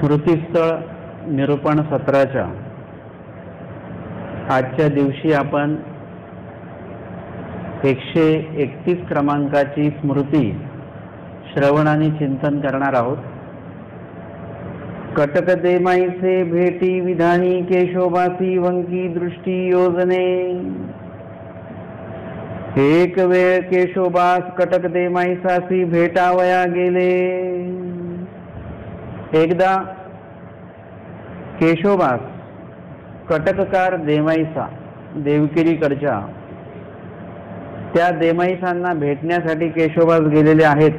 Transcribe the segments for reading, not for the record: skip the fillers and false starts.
स्मृतिस्थळ निरूपण सत्राच्या आजच्या दिवशी आपण 131 क्रमांकाची स्मृती श्रवण आणि चिंतन करणार आहोत। कटक देमाईसे भेटी विधानी केशोबासी वंकी दृष्टी योजने। एक वेळ केशोबास कटक देमाईसासी भेटावया गेले। एकदा केशोबास कटककार देमाईसा देवगिरीकडच्या त्या देमाईसांना भेटण्यासाठी केशोबास गेलेले आहेत।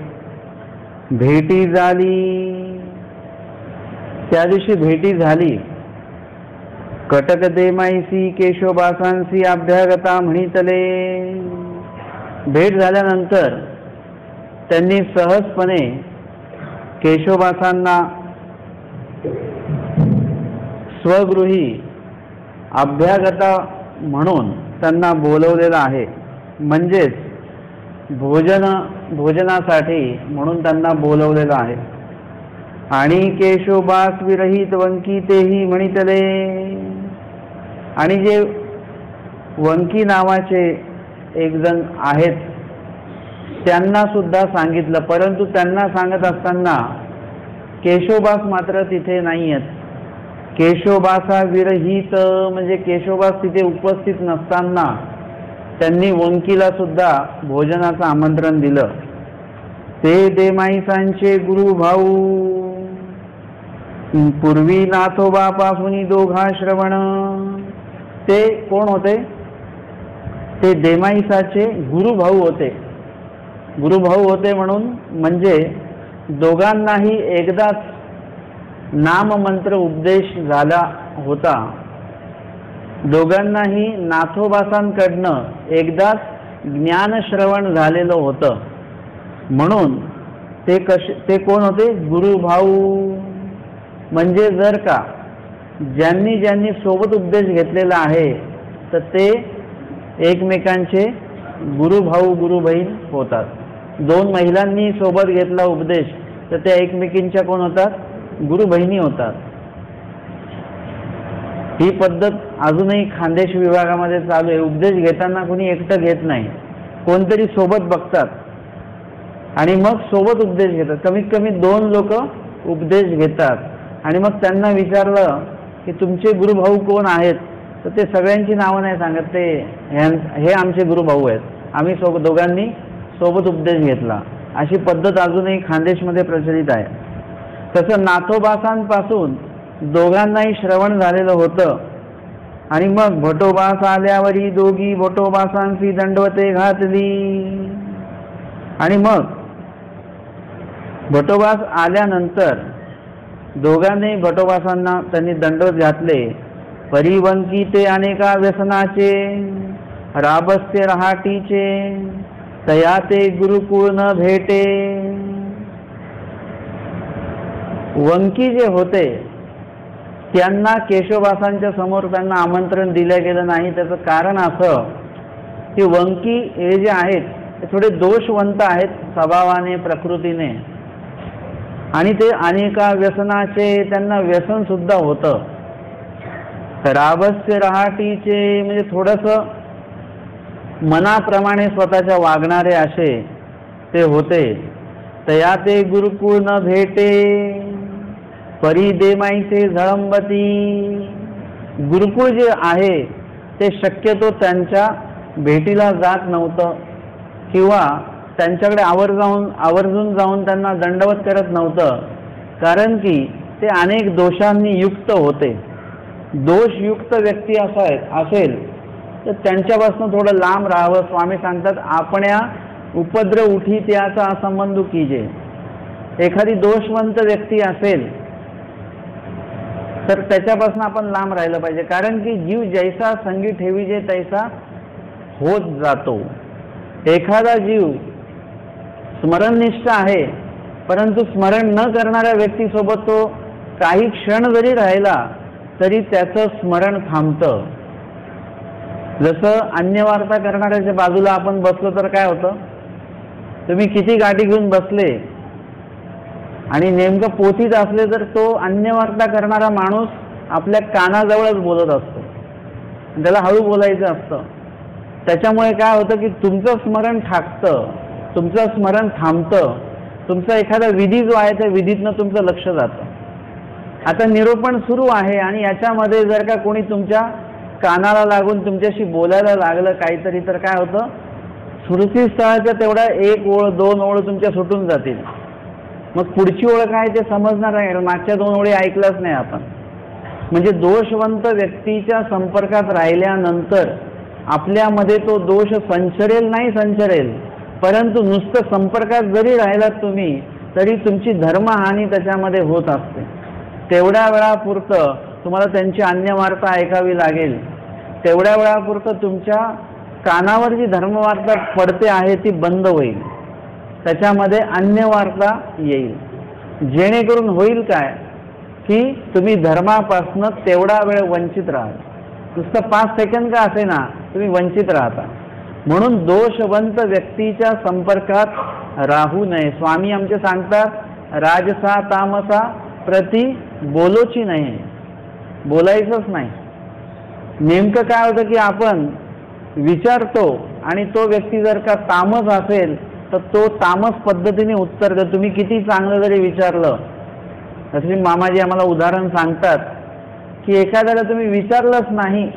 भेटी झाली, त्या दिवशी भेटी झाली। कटक देमाईसी केशोबासांसी अभ्यागता म्हणितले। भेट झाल्यानंतर त्यांनी सहजपणे केशोबासांना स्वगृही अभ्यागता म्हणून त्यांना बोलवलेलं आहे, म्हणजेच भोजनासाठी म्हणून त्यांना बोलवलेलं आहे। आणि केशोबास विरहित वंकी तेही म्हणितले। आणि जे वंकी नावाचे एक जण आहेत त्यांना सुद्धा सांगितलं, परंतु त्यांना सांगत असताना केशोबास मात्र तिथे नाही आहेत। केशोबासा विरहित म्हणजे केशोबास तिथे उपस्थित नसताना त्यांनी वंकीला सुद्धा भोजनाचं आमंत्रण दिलं। ते देमाईसांचे गुरु भाऊ पूर्वी नाथोबापासून दोघा श्रवण। ते कोण होते? ते देमाईसाचे गुरुभाऊ होते। गुरुभाऊ होते म्हणून म्हणजे दोघांनाही एकदाच नाममंत्र उपदेश झाला होता। दोघांनाही नाथोबासांकडनं एकदाच ज्ञानश्रवण झालेलं होतं, म्हणून ते कोण होते? गुरुभाऊ। म्हणजे जर का ज्यांनी ज्यांनी सोबत उपदेश घेतलेला आहे तर ते एकमेकांचे गुरुभाऊ गुरुबहीण होतात। दोन महिलांनी सोबत घेतला उपदेश तर त्या एकमेकींच्या कोण होतात? गुरुबहिणी होतात। ही पद्धत अजूनही खानदेश विभागामध्ये चालू आहे। उपदेश घेताना कोणी एकटं घेत नाही, कोणतरी सोबत बघतात आणि मग सोबत उपदेश घेतात। कमीत कमी 2 लोक उपदेश घेतात आणि मग त्यांना विचारलं की तुमचे गुरुभाऊ कोण आहेत, तर ते सगळ्यांची नावं नाही सांगत, ते हे आमचे गुरुभाऊ आहेत, आम्ही दोघांनी सोबत उपदेश घेतला। अशी पद्धत अजूनही खानदेशमध्ये प्रचलित आहे। तसं नाथोबासांपासून दोघांनाही श्रवण झालेलं होतं। आणि मग भटोबास आल्यावरी दोघी भटोबासांची दंडवते घातली। आणि मग भटोबास आल्यानंतर दोघांनी भटोबासांना त्यांनी दंडवत घातले। परिवंकी ते अनेका व्यसनाचे राबस्य रहाटीचे तया ते गुरुकुळ न भेटे। वंकी जे होते त्यांना केशोबासांच्या समोर त्यांना आमंत्रण दिलं गेलं नाही। त्याचं कारण असं की वंकी हे जे आहेत ते थोडे दोषवंत आहेत स्वभावाने प्रकृतीने, आणि ते अनेका व्यसनाचे, त्यांना व्यसन सुद्धा होतं। राबस्य रहाटीचे म्हणजे थोडंसं मनाप्रमाणे स्वतःच्या वागणारे असे ते होते। तया ते गुरुकुळ न भेटे परी देमाईसे झळंबती। गुरुकुळ जे आहे ते शक्यतो त्यांच्या भेटीला जात नव्हतं किंवा त्यांच्याकडे आवर्जून जाऊन त्यांना दंडवत करत नव्हतं, कारण की ते अनेक दोषांनी युक्त होते। दोषयुक्त व्यक्ती असेल तर त्यांच्यापासून थोडं लांब राहावं। स्वामी सांगतात, आपण्या उपद्रव उठी त्याचा असंबंध कीजे। एखादी दोषवंत व्यक्ती असेल तर त्याच्यापासून आपण लांब राहिलं पाहिजे, कारण की जीव जैसा संगी ठेवीजे तैसा होत जातो। एखादा जीव स्मरणनिष्ठ आहे परंतु स्मरण न करणाऱ्या व्यक्तीसोबत तो काही क्षण जरी राहिला तरी त्याचं स्मरण थांबतं। जसं अन्यवार्ता करणाऱ्याच्या बाजूला आपण बसलो तर काय होतं? तुम्ही किती गाठी घेऊन बसले आणि नेमकं पोथीत असले तर तो अन्यवार्ता करणारा माणूस आपल्या कानाजवळच बोलत असतो, त्याला हळू बोलायचं असतं. त्याच्यामुळे काय होतं की तुमचं स्मरण ठाकतं, तुमचं स्मरण थांबतं, तुमचा एखादा विधी जो आहे त्या विधीतनं तुमचं लक्ष जातं. आता निरूपण सुरू आहे आणि याच्यामध्ये जर का कोणी तुमच्या कानाला लागून तुमच्याशी बोलायला लागलं काहीतरी, तर काय होतं, स्मृतीस्थळाच्या तेवढा 1 ओळ 2 ओळ तुमच्या सुटून जातील. मग पुढची ओळ काय ते समजणार नाही, मागच्या 2 ओळी ऐकल्याच नाही आपण. म्हणजे दोषवंत व्यक्तीच्या संपर्कात राहिल्यानंतर आपल्यामध्ये तो दोष संचरेल नाही संचरेल, परंतु नुसतं संपर्कात जरी राहिलात तुम्ही तरी तुमची धर्महानी त्याच्यामध्ये होत असते. तेवढ्या वेळापुरतं तुम्हाला त्यांची अन्यवार्ता ऐकावी लागेल, तेवढ्या वेळापुरतं तुमच्या कानावर जी धर्मवार्ता पडते आहे ती बंद होईल, त्याच्यामध्ये अन्यवार्ता येईल. जेणेकरून होईल काय की तुम्ही धर्मापासनं तेवढा वेळ वंचित राहाल. नुसतं 5 सेकंद का असे ना तुम्ही वंचित राहता. म्हणून दोषवंत व्यक्तीच्या संपर्कात राहू नये. स्वामी आमचे सांगतात राजसा तामसा प्रति बोलोची नाही, बोलायचंच नाही. नेमकं काय होतं की आपण विचारतो आणि तो व्यक्ती जर का तामस असेल तर तो तामस पद्धतीने उत्तर देतो. तुम्ही किती चांगलं जरी विचारलं, तसे मामाजी आम्हाला उदाहरण सांगतात की एखाद्याला तुम्ही विचारलंच नाही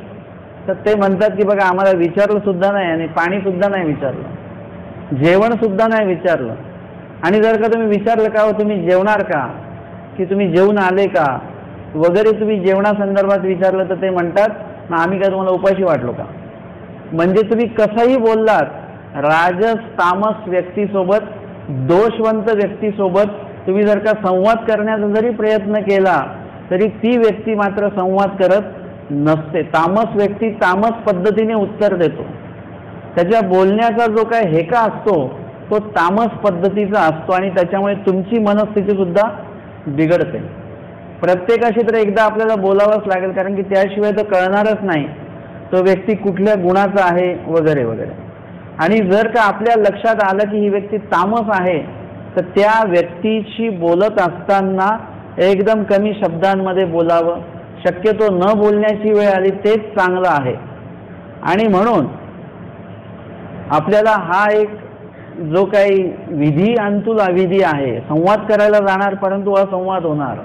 तर ते म्हणतात की बघा आम्हाला विचारलं सुद्धा नाही आणि पाणी सुद्धा नाही विचारलं, जेवण सुद्धा नाही विचारलं. आणि जर का तुम्ही विचारलं का हो तुम्ही जेवणार का, की तुम्ही जेवून आले का वगैरे तुम्ही जेवणासंदर्भात विचारलं तर ते म्हणतात ना आम्ही काय तुम्हाला उपाशी वाटलो का. म्हणजे तुम्ही कसंही बोललात, राजस तामस व्यक्तीसोबत, दोषवंत व्यक्तीसोबत तुम्ही जर का संवाद करण्याचा जरी प्रयत्न केला तरी ती व्यक्ती मात्र संवाद करत नसते. तामस व्यक्ती तामस पद्धतीने उत्तर देतो, त्याच्या बोलण्याचा जो काय हेका असतो तो तामस पद्धतीचा असतो आणि त्याच्यामुळे तुमची मनस्थिती सुद्धा बिघडते. प्रत्येकाशी तर एकदा आपल्याला बोलावंच लागेल, कारण की त्याशिवाय तर कळणारच नाही तो व्यक्ती कुठल्या गुणाचा आहे वगैरे वगैरे. आणि जर का आपल्या लक्षात आलं की ही व्यक्ती तामस आहे तर त्या व्यक्तीशी बोलत असताना एकदम कमी शब्दांमध्ये बोलावं, शक्यतो न बोलण्याची वेळ आली तेच चांगलं आहे. आणि म्हणून आपल्याला हा एक जो काही विधी अंतुल अविधी आहे, संवाद करायला जाणार परंतु असंवाद होणार,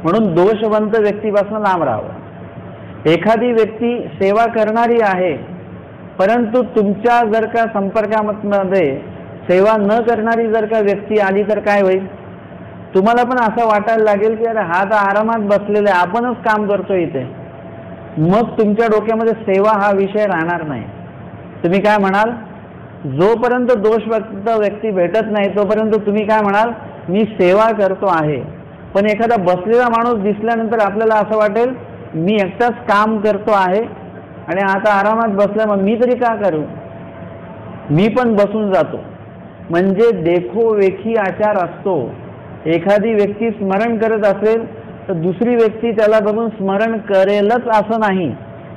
म्हणून दोषवंत व्यक्तीपासून लांब राहावं. एखादी व्यक्ती सेवा करणारी आहे परंतु तुमच्या जर का संपर्कामध्ये सेवा न करणारी जर का व्यक्ती आली तर काय होईल, तुम्हाला पण असं वाटायला लागेल की अरे हा तर आरामात बसलेला आहे, आपणच काम करतो इथे. मग तुमच्या डोक्यामध्ये सेवा हा विषय राहणार नाही. तुम्ही काय म्हणाल, जोपर्यंत दोषवंत व्यक्ती भेटत नाही तोपर्यंत तुम्ही काय म्हणाल, मी सेवा करतो आहे. पण एखादा बसलेला माणूस दिसल्यानंतर आपल्याला असं वाटेल मी एकटाच काम करतो आहे आणि आता आरामात बसला, मग मी तरी का करू, मी पण बसून जातो. म्हणजे देखोवेखी आचार असतो. एखादी व्यक्ती स्मरण करत असेल तर दुसरी व्यक्ती त्याला बघून स्मरण करेलच असं नाही,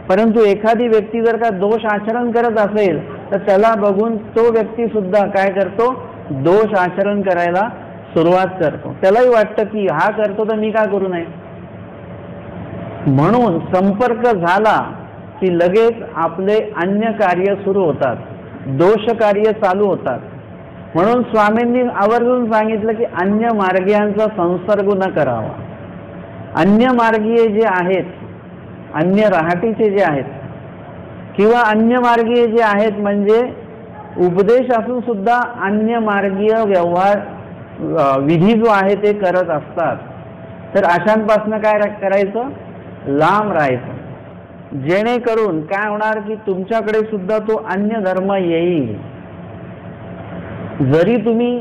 परंतु एखादी व्यक्ती जर का दोष आचरण करत असेल तर त्याला बघून तो व्यक्ती सुद्धा काय करतो, दोष आचरण करायला सुरुवात करतो. त्यालाही वाटतं की हा करतो तर मी का करू नये. म्हणून संपर्क झाला की लगेच आपले अन्य कार्य सुरू होतात, दोष कार्य चालू होतात. म्हणून स्वामींनी आवर्जून सांगितलं की अन्य मार्गीयांचा संसर्ग न करावा. अन्य मार्गीय जे आहेत, अन्य राहटीचे जे आहेत किंवा अन्य मार्गीय जे आहेत म्हणजे उपदेश असून सुद्धा अन्य मार्गीय व्यवहार विधी जो आहे ते करत असतात, तर अशांपासून काय करायचं, लांब राहायचं. जेणेकरून काय होणार की तुमच्याकडे सुद्धा तो अन्य धर्म येईल. जरी तुम्ही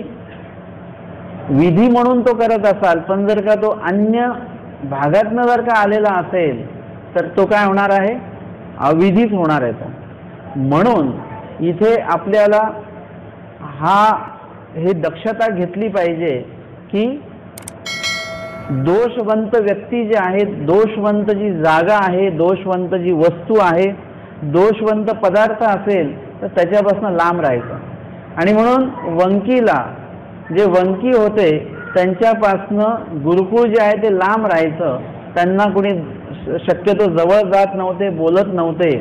विधी म्हणून तो करत असाल पण जर का तो अन्य भागातनं जर का आलेला असेल तर तो काय होणार आहे, अविधीच होणार आहे. म्हणून इथे आपल्याला हे दक्षता घेतली पाहिजे की दोषवंत व्यक्ती जे आहेत, दोषवंत जी जागा आहे, दोषवंत जी वस्तू आहे, दोषवंत पदार्थ असेल तर त्याच्यापासून लांब राहायचं. आणि म्हणून वंकीला जे वंकी होते त्यांच्यापासनं गुरुकुळ जे आहे ते लांब राहायचं, त्यांना कोणी शक्यतो जवळ जात नव्हते, बोलत नव्हते.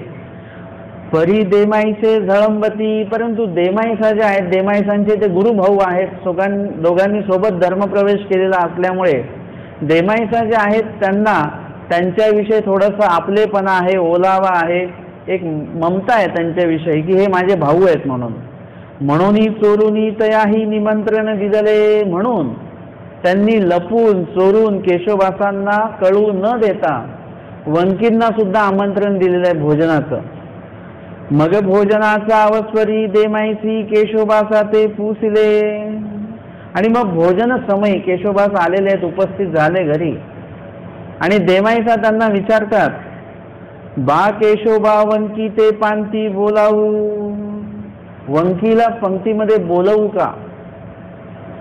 परी देमाईचे झळंबती, परंतु देमाईसा जे आहेत, देमाईसांचे ते गुरुभाऊ आहेत, दोघांनी सोबत धर्मप्रवेश केलेला असल्यामुळे देमाईसा जे आहेत त्यांना त्यांच्याविषयी थोडंसं आपलेपणा आहे, ओलावा आहे, एक ममता आहे त्यांच्याविषयी की हे माझे भाऊ आहेत म्हणून. म्हणूनही चोरूनी तयाही निमंत्रण दिले, म्हणून त्यांनी लपून चोरून केशवदासांना कळू न देता वंकींना सुद्धा आमंत्रण दिलेलं आहे भोजनाचं. मग भोजनाचा अवस्वरी देमाईसी केशवदासा ते पुसिले. आणि मग भोजन समय केशवदास आलेले आहेत, उपस्थित झाले घरी, आणि देमाईसा त्यांना विचारतात, बा केशोबा वंकी ते पांती बोलावू, वंकीला पंक्तीमध्ये बोलवू का?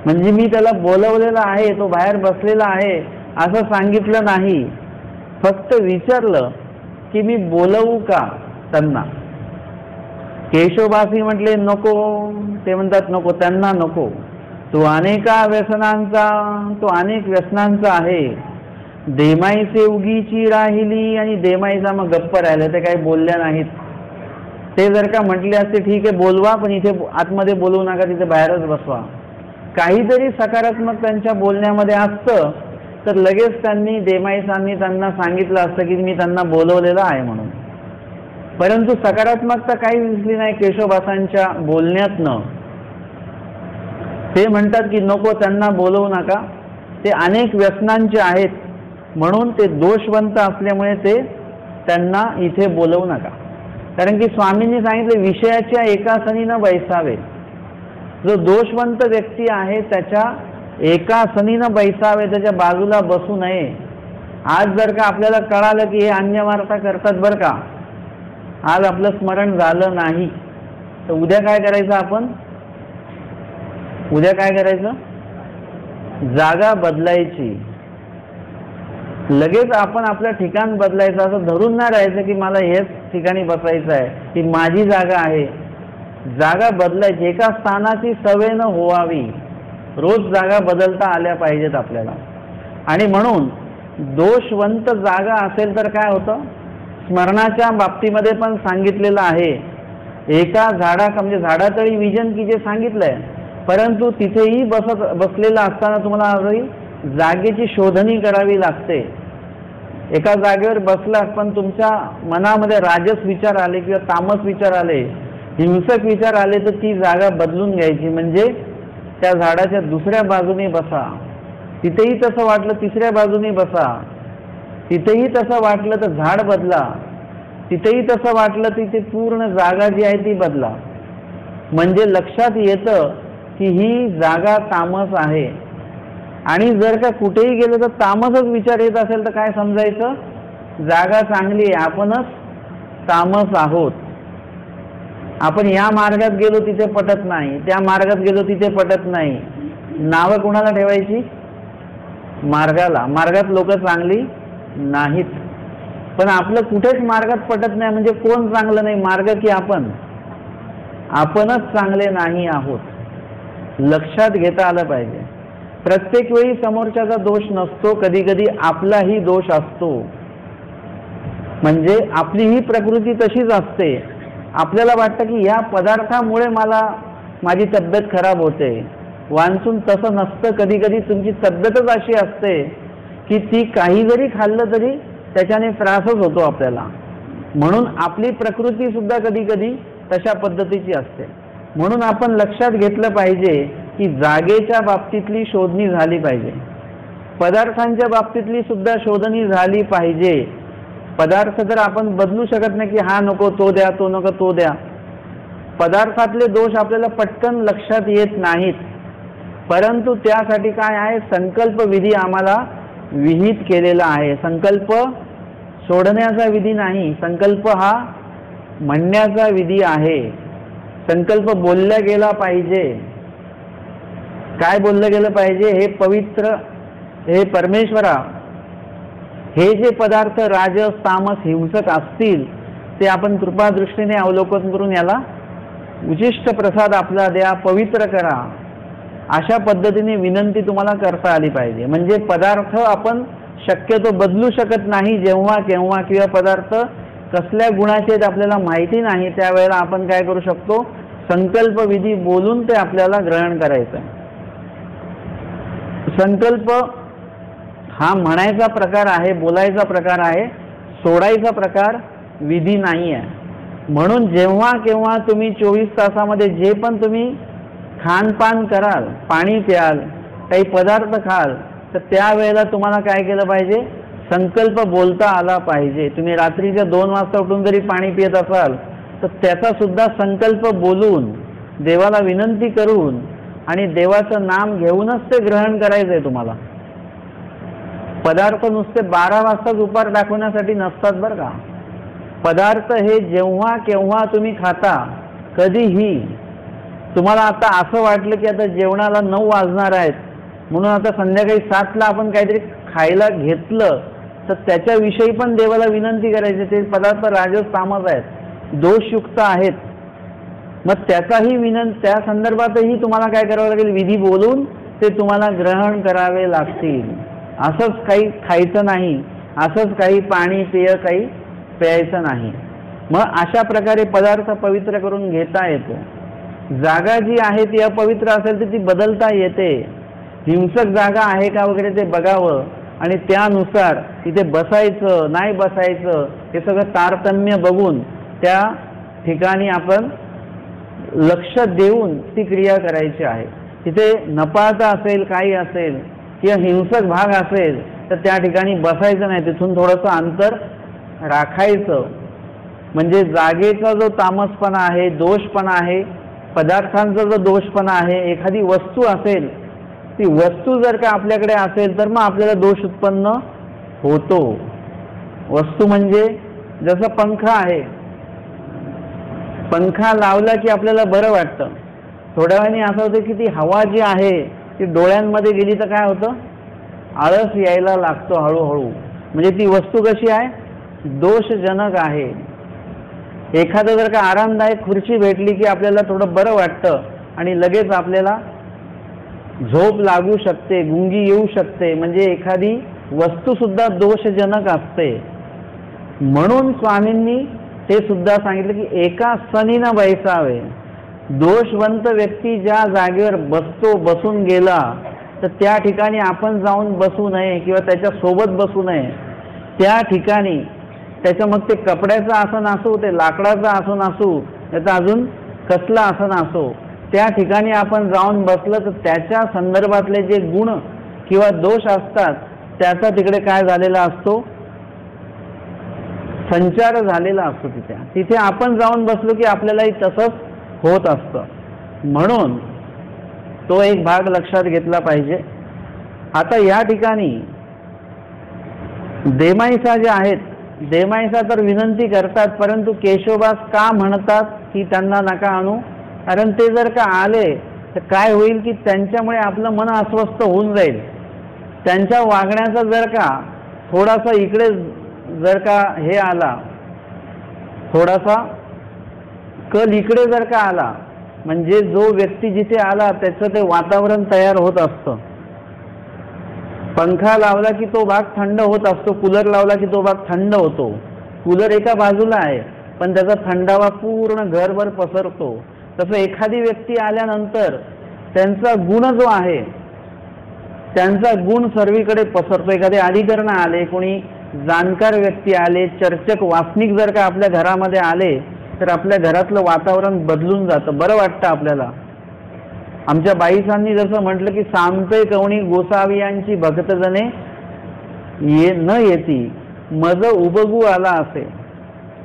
म्हणजे मी त्याला बोलवलेलं आहे, तो बाहेर बसलेला आहे असं सांगितलं नाही, फक्त विचारलं की मी बोलवू का त्यांना. केशवदासी म्हटले नको. ते म्हणतात नको, त्यांना नको. तो अनेका व्यसनांचा, तो अनेक व्यसनांचा आहे. देमाईसे उगीची राहिली, आणि देमाईचा मग गप्प राहिले, ते काही बोलल्या नाहीत. ते जर का म्हटले असते ठीक आहे बोलवा, पण इथे आतमध्ये बोलवू नका, तिथे बाहेरच बसवा, काहीतरी सकारात्मक त्यांच्या बोलण्यामध्ये असतं, तर लगेच त्यांनी देमाईसांनी त्यांना सांगितलं असतं की मी त्यांना बोलवलेलं आहे म्हणून. परंतु सकारात्मकता काही दिसली नाही केशवदासांच्या बोलण्यातनं. ते म्हणतात की नको, त्यांना बोलवू नका, ते अनेक व्यसनांचे आहेत, म्हणून ते दोषवंत असल्यामुळे ते त्यांना इथे बोलवू नका. कारण की स्वामींनी सांगितले विषयाच्या एका सनी न बैसावे. जो दोषवंत व्यक्ती आहे त्याच्या एका सनी न बैसावे, त्याच्या बाजूला बसू नये. आज जर का आपल्याला कळालं की हे अन्यवार्ता करतात बरं का, आज आपलं स्मरण झालं नाही, तर उद्या काय करायचं आपण? उद्या काय करायचं? जागा बदलायची. लगेच आपण आपलं ठिकाण बदलायचं, असं धरून नाही राहायचं की मला हेच ठिकाणी बसायचं आहे, ही माझी जागा आहे. जागा बदलायची, एका स्थानाची सवय न होवावी. रोज जागा बदलता आल्या पाहिजेत आपल्याला. आणि म्हणून दोषवंत जागा असेल तर काय होतं? स्मरणाच्या बाबतीमध्ये पण सांगितलेलं आहे, एका म्हणजे झाडातळी विजन की जे सांगितलंय, परंतु तिथेही बसलेलं असताना तुम्हाला जागेची शोधणी करावी लागते. एका जागेवर बसलात पण तुमच्या मनामध्ये राजस विचार आले किंवा तामस विचार आले, हिंसक विचार आले, तर ती जागा बदलून घ्यायची. म्हणजे त्या झाडाच्या दुसऱ्या बाजूने बसा. तिथेही तसं वाटलं तिसऱ्या बाजूने बसा. तिथेही तसं वाटलं तर झाड बदला. तिथेही तसं वाटलं तिथे पूर्ण जागा जी आहे ती बदला. म्हणजे लक्षात येतं की ही जागा तामस आहे. आणि जर का कुठेही गेलं तर तामसच विचार येत असेल तर काय समजायचं? जागा चांगली आहे, आपणच तामस आहोत. आपण या मार्गात गेलो तिथे पटत नाही, त्या मार्गात गेलो तिथे पटत नाही. नावं कुणाला ठेवायची? मार्गाला. मार्गात लोक चांगली नाहीत. पण आपलं कुठेच मार्गात पटत नाही, म्हणजे कोण चांगलं नाही, मार्ग की आपण? आपणच चांगले नाही आहोत. लक्षात घेता आलं पाहिजे. प्रत्येक वेळी समोरच्याचा दोष नसतो, कधी कधी आपलाही दोष असतो. म्हणजे आपली ही प्रकृती तशीच असते. आपल्याला वाटतं की या पदार्थामुळे माझी तब्येत खराब होते. वांचून तसं नसतं. कधी कधी तुमची तब्येतच अशी असते की ती काही जरी खाल्लं तरी त्याच्याने त्रासच होतो आपल्याला. म्हणून आपली प्रकृती सुद्धा कधी कधी तशा पद्धतीची असते. म्हणून आपण लक्षात घेतलं पाहिजे की जागेच्या बाबतीतली शोधणी झाली पाहिजे, पदार्थांच्या बाबतीतली सुद्धा शोधणी झाली पाहिजे. पदार्थ जर आपण बदलू शकत नाही की हा नको तो द्या, तो नको तो द्या. पदार्थातले दोष आपल्याला पटकन लक्षात येत नाहीत, परंतु त्यासाठी काय आहे? संकल्प विधी आम्हाला विहित केलेला आहे. संकल्प सोडण्याचा विधी नाही, संकल्प हा म्हणण्याचा विधी आहे. संकल्प बोलला गेला पाहिजे. काय बोललं गेलं पाहिजे? हे पवित्र, हे परमेश्वरा, हे जे पदार्थ राजस तामस हिंसक असतील ते आपण कृपादृष्टीने अवलोकन करून याला उचिष्ट प्रसाद आपला द्या, पवित्र करा. अशा पद्धतीने विनंती तुम्हाला करता आली पाहिजे. म्हणजे पदार्थ आपण शक्यतो बदलू शकत नाही जेव्हा केव्हा, किंवा पदार्थ कसल्या गुणाचे आहेत आपल्याला माहिती नाही, त्यावेळेला आपण काय करू शकतो, संकल्प विधी बोलून ते आपल्याला ग्रहण करायचं आहे. संकल्प हा म्हणायचा प्रकार आहे, बोलायचा प्रकार आहे, सोडायचा प्रकार विधी नाही आहे. म्हणून जेव्हा केव्हा तुम्ही 24 तासामध्ये जे पण तुम्ही खानपान कराल, पाणी प्याल, काही पदार्थ खाल, तर त्यावेळेला तुम्हाला काय केलं पाहिजे, संकल्प बोलता आला पाहिजे. तुम्ही रात्रीच्या 2 वाजता उठून जरी पाणी पित असाल तर त्याचा सुद्धा संकल्प बोलून, देवाला विनंती करून आणि देवाचं नाम घेऊनच ते ग्रहण करायचं आहे तुम्हाला. पदार्थ नुसते 12 वाजताच उपहार दाखवण्यासाठी नसतात बरं का. पदार्थ हे जेव्हा केव्हा तुम्ही खाता, कधीही. तुम्हाला आता असं वाटलं की आता जेवणाला 9 वाजणार आहेत, म्हणून आता संध्याकाळी 7ला आपण काहीतरी खायला घेतलं, तर त्याच्याविषयी पण देवाला विनंती करायची. ते पदार्थ राजस तामस आहेत, दोषयुक्त आहेत, मग त्याचाही त्या संदर्भातही तुम्हाला काय करावं लागेल, विधी बोलून ते तुम्हाला ग्रहण करावे लागतील. असंच काही खायचं नाही, असंच काही पाणी पेय काही प्यायचं नाही. मग अशा प्रकारे पदार्थ पवित्र करून घेता येतो. जागा जी आहे ती अपवित्र असेल तर ती बदलता येते. हिंसक जागा आहे का वगैरे ते बघावं आणि त्यानुसार तिथे बसायचं नाही बसायचं हे सगळं तारतम्य बघून त्या ठिकाणी आपण लक्ष देऊन ती क्रिया करायची आहे. तिथे नपाळता असेल, काही असेल किंवा हिंसक भाग असेल तर त्या ठिकाणी बसायचं नाही, तिथून थोडंसं अंतर राखायचं. म्हणजे जागेचा जो तामसपणा आहे, दोषपणा आहे, पदार्थांचा जो दोषपणा आहे, एखादी वस्तू असेल, ती वस्तू जर का आपल्याकडे असेल तर मग आपल्याला दोष उत्पन्न होतो. वस्तू म्हणजे जसं पंखा आहे, पंखा लावला की आपल्याला बरं वाटतं. थोड्या वेळाने असं होतं की ती हवा जी आहे ती डोळ्यांमध्ये गेली तर काय होतं, आळस यायला लागतो हळूहळू. म्हणजे ती वस्तू कशी आहे, दोषजनक आहे. एखादं जर का आरामदायक खुर्ची भेटली की आपल्याला थोडं बरं वाटतं आणि लगेच आपल्याला झोप लागू शकते, गुंगी येऊ शकते. म्हणजे एखादी वस्तू सुद्धा दोषजनक असते. म्हणून स्वामींनी ते सुद्धा सांगितलं की एका सनीनं बैसावे. दोषवंत व्यक्ती ज्या जागेवर बसून गेला तर त्या ठिकाणी आपण जाऊन बसू नये किंवा त्याच्या सोबत बसू नये. त्या ठिकाणी त्याचं मग ते कपड्याचं आसन असो, ते लाकडाचं आसन असो, त्याचं अजून कसलं आसन असो, त्या ठिकाणी आपण जाऊन बसलं तर त्याच्या संदर्भातले जे गुण किंवा दोष असतात त्याचा तिकडे काय झालेला असतो, संचार झालेला असतो. तिथे आपण जाऊन बसलो की आपल्यालाही तसंच होत असतं. म्हणून तो एक भाग लक्षात घेतला पाहिजे. आता या ठिकाणी देमाईसा जे आहेत, देमाईसा तर विनंती करतात, परंतु केशवदास का म्हणतात की त्यांना नका आणू, कारण ते जर का आले तर काय होईल की त्यांच्यामुळे आपलं मन अस्वस्थ होऊन जाईल. त्यांच्या वागण्याचा जर का थोडासा इकडे जर का हे आला, थोडासा कल इकडे जर का आला, म्हणजे जो व्यक्ती जिथे आला त्याचं ते वातावरण तयार होत असतं. पंखा लावला की तो भाग थंड होत असतो, कूलर लावला की तो भाग थंड होतो. कूलर एका बाजूला आहे पण त्याचा थंडावा पूर्ण घरभर पसरतो. तसं एखादी व्यक्ती आल्यानंतर त्यांचा गुण जो आहे, त्यांचा गुण सर्वीकडे पसरतो. एखादे अधिकरण आले, कोणी जाणकार व्यक्ती आले, चर्चक वासनिक जर का आपल्या घरामध्ये आले तर आपल्या घरातलं वातावरण बदलून जातं, बरं वाटतं आपल्याला. आमच्या बाईसांनी जसं म्हटलं की सांपे कवणी गोसावियांची भक्तजने न येती मज उबगू आला असे.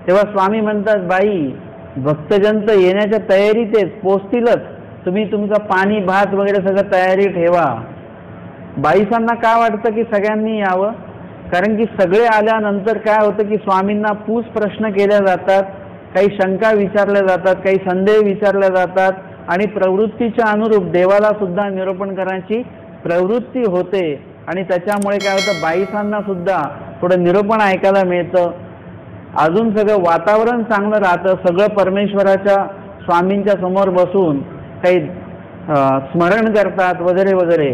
तेव्हा स्वामी म्हणतात, बाई भक्तजन तर येण्याच्या तयारीतेच, पोचतीलच, तुम्ही तुमचं पाणी भात वगैरे सगळं तयारी ठेवा. बाईसांना काय वाटतं की सगळ्यांनी यावं, कारण की सगळे आल्यानंतर काय होतं की स्वामींना पूस प्रश्न केल्या जातात, काही शंका विचारल्या जातात, काही संदेह विचारल्या जातात आणि प्रवृत्तीच्या अनुरूप देवाला सुद्धा निरूपण करण्याची प्रवृत्ती होते. आणि त्याच्यामुळे काय होतं, बाईसांना सुद्धा थोडं निरूपण ऐकायला मिळतं, अजून सगळं वातावरण चांगलं राहतं. सगळं परमेश्वराच्या स्वामींच्या समोर बसून काही स्मरण करतात वगैरे वगैरे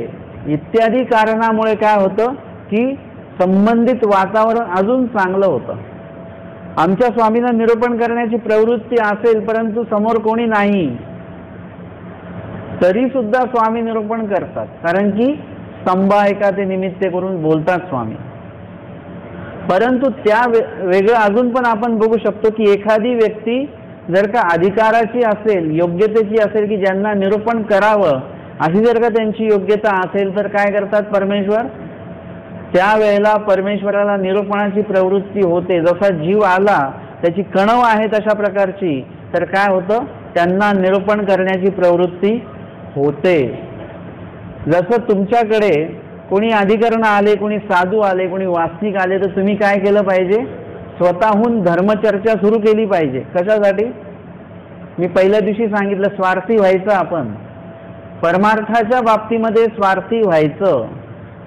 इत्यादी कारणामुळे काय होतं की संबंधित वातावरण अजून चांगलं होतं. आमच्या स्वामींना निरूपण करण्याची प्रवृत्ती असेल परंतु समोर कोणी नाही तरी सुद्धा स्वामी निरूपण करतात, कारण की स्तंभायका ते निमित्त करून बोलतात स्वामी. परंतु त्या वेगळं अजून पण आपण बघू शकतो की एखादी व्यक्ती जर का अधिकाराची असेल, योग्यतेची असेल, की ज्यांना निरूपण करावं अशी जर का त्यांची योग्यता असेल तर काय करतात परमेश्वर, त्यावेळेला परमेश्वराला निरूपणाची प्रवृत्ती होते. जसा जीव आला त्याची कणव आहे तशा प्रकारची, तर काय होतं त्यांना निरूपण करण्याची प्रवृत्ती होते. जसं तुमच्याकडे कोणी अधिकरण आले, कोणी साधू आले, कोणी वासनिक आले तर तुम्ही काय केलं पाहिजे, स्वतःहून धर्मचर्चा सुरू केली पाहिजे. कशासाठी, मी पहिल्या दिवशी सांगितलं स्वार्थी व्हायचं. आपण परमार्थाच्या बाबतीमध्ये स्वार्थी व्हायचं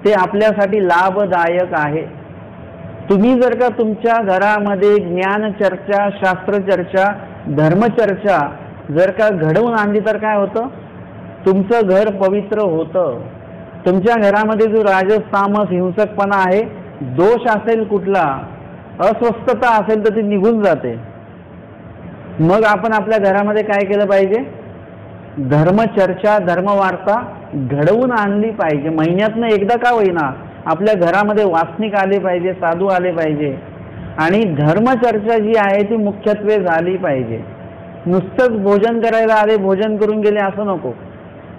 ते आपल्यासाठी लाभदायक आहे. तुम्ही जर का तुमच्या घरामध्ये ज्ञान चर्चा, शास्त्र चर्चा, धर्मचर्चा जर का घडवून आणली तर काय होतं, तुमचं घर पवित्र होतं. तुमच्या घरामध्ये जो राजस तामस हिंसकपणा आहे, दोष असेल कुठला, अस्वस्थता असेल तर ती निघून जाते. मग आपण आपल्या घरामध्ये काय केलं पाहिजे, धर्मचर्चा धर्मवार्ता घडवून आणली पाहिजे. महिन्यातनं एकदा का होईना आपल्या घरामध्ये वासनिक आले पाहिजे, साधू आले पाहिजे आणि धर्मचर्चा जी आहे ती मुख्यत्वे झाली पाहिजे. नुसतंच भोजन करायला आले, भोजन करून गेले असं नको.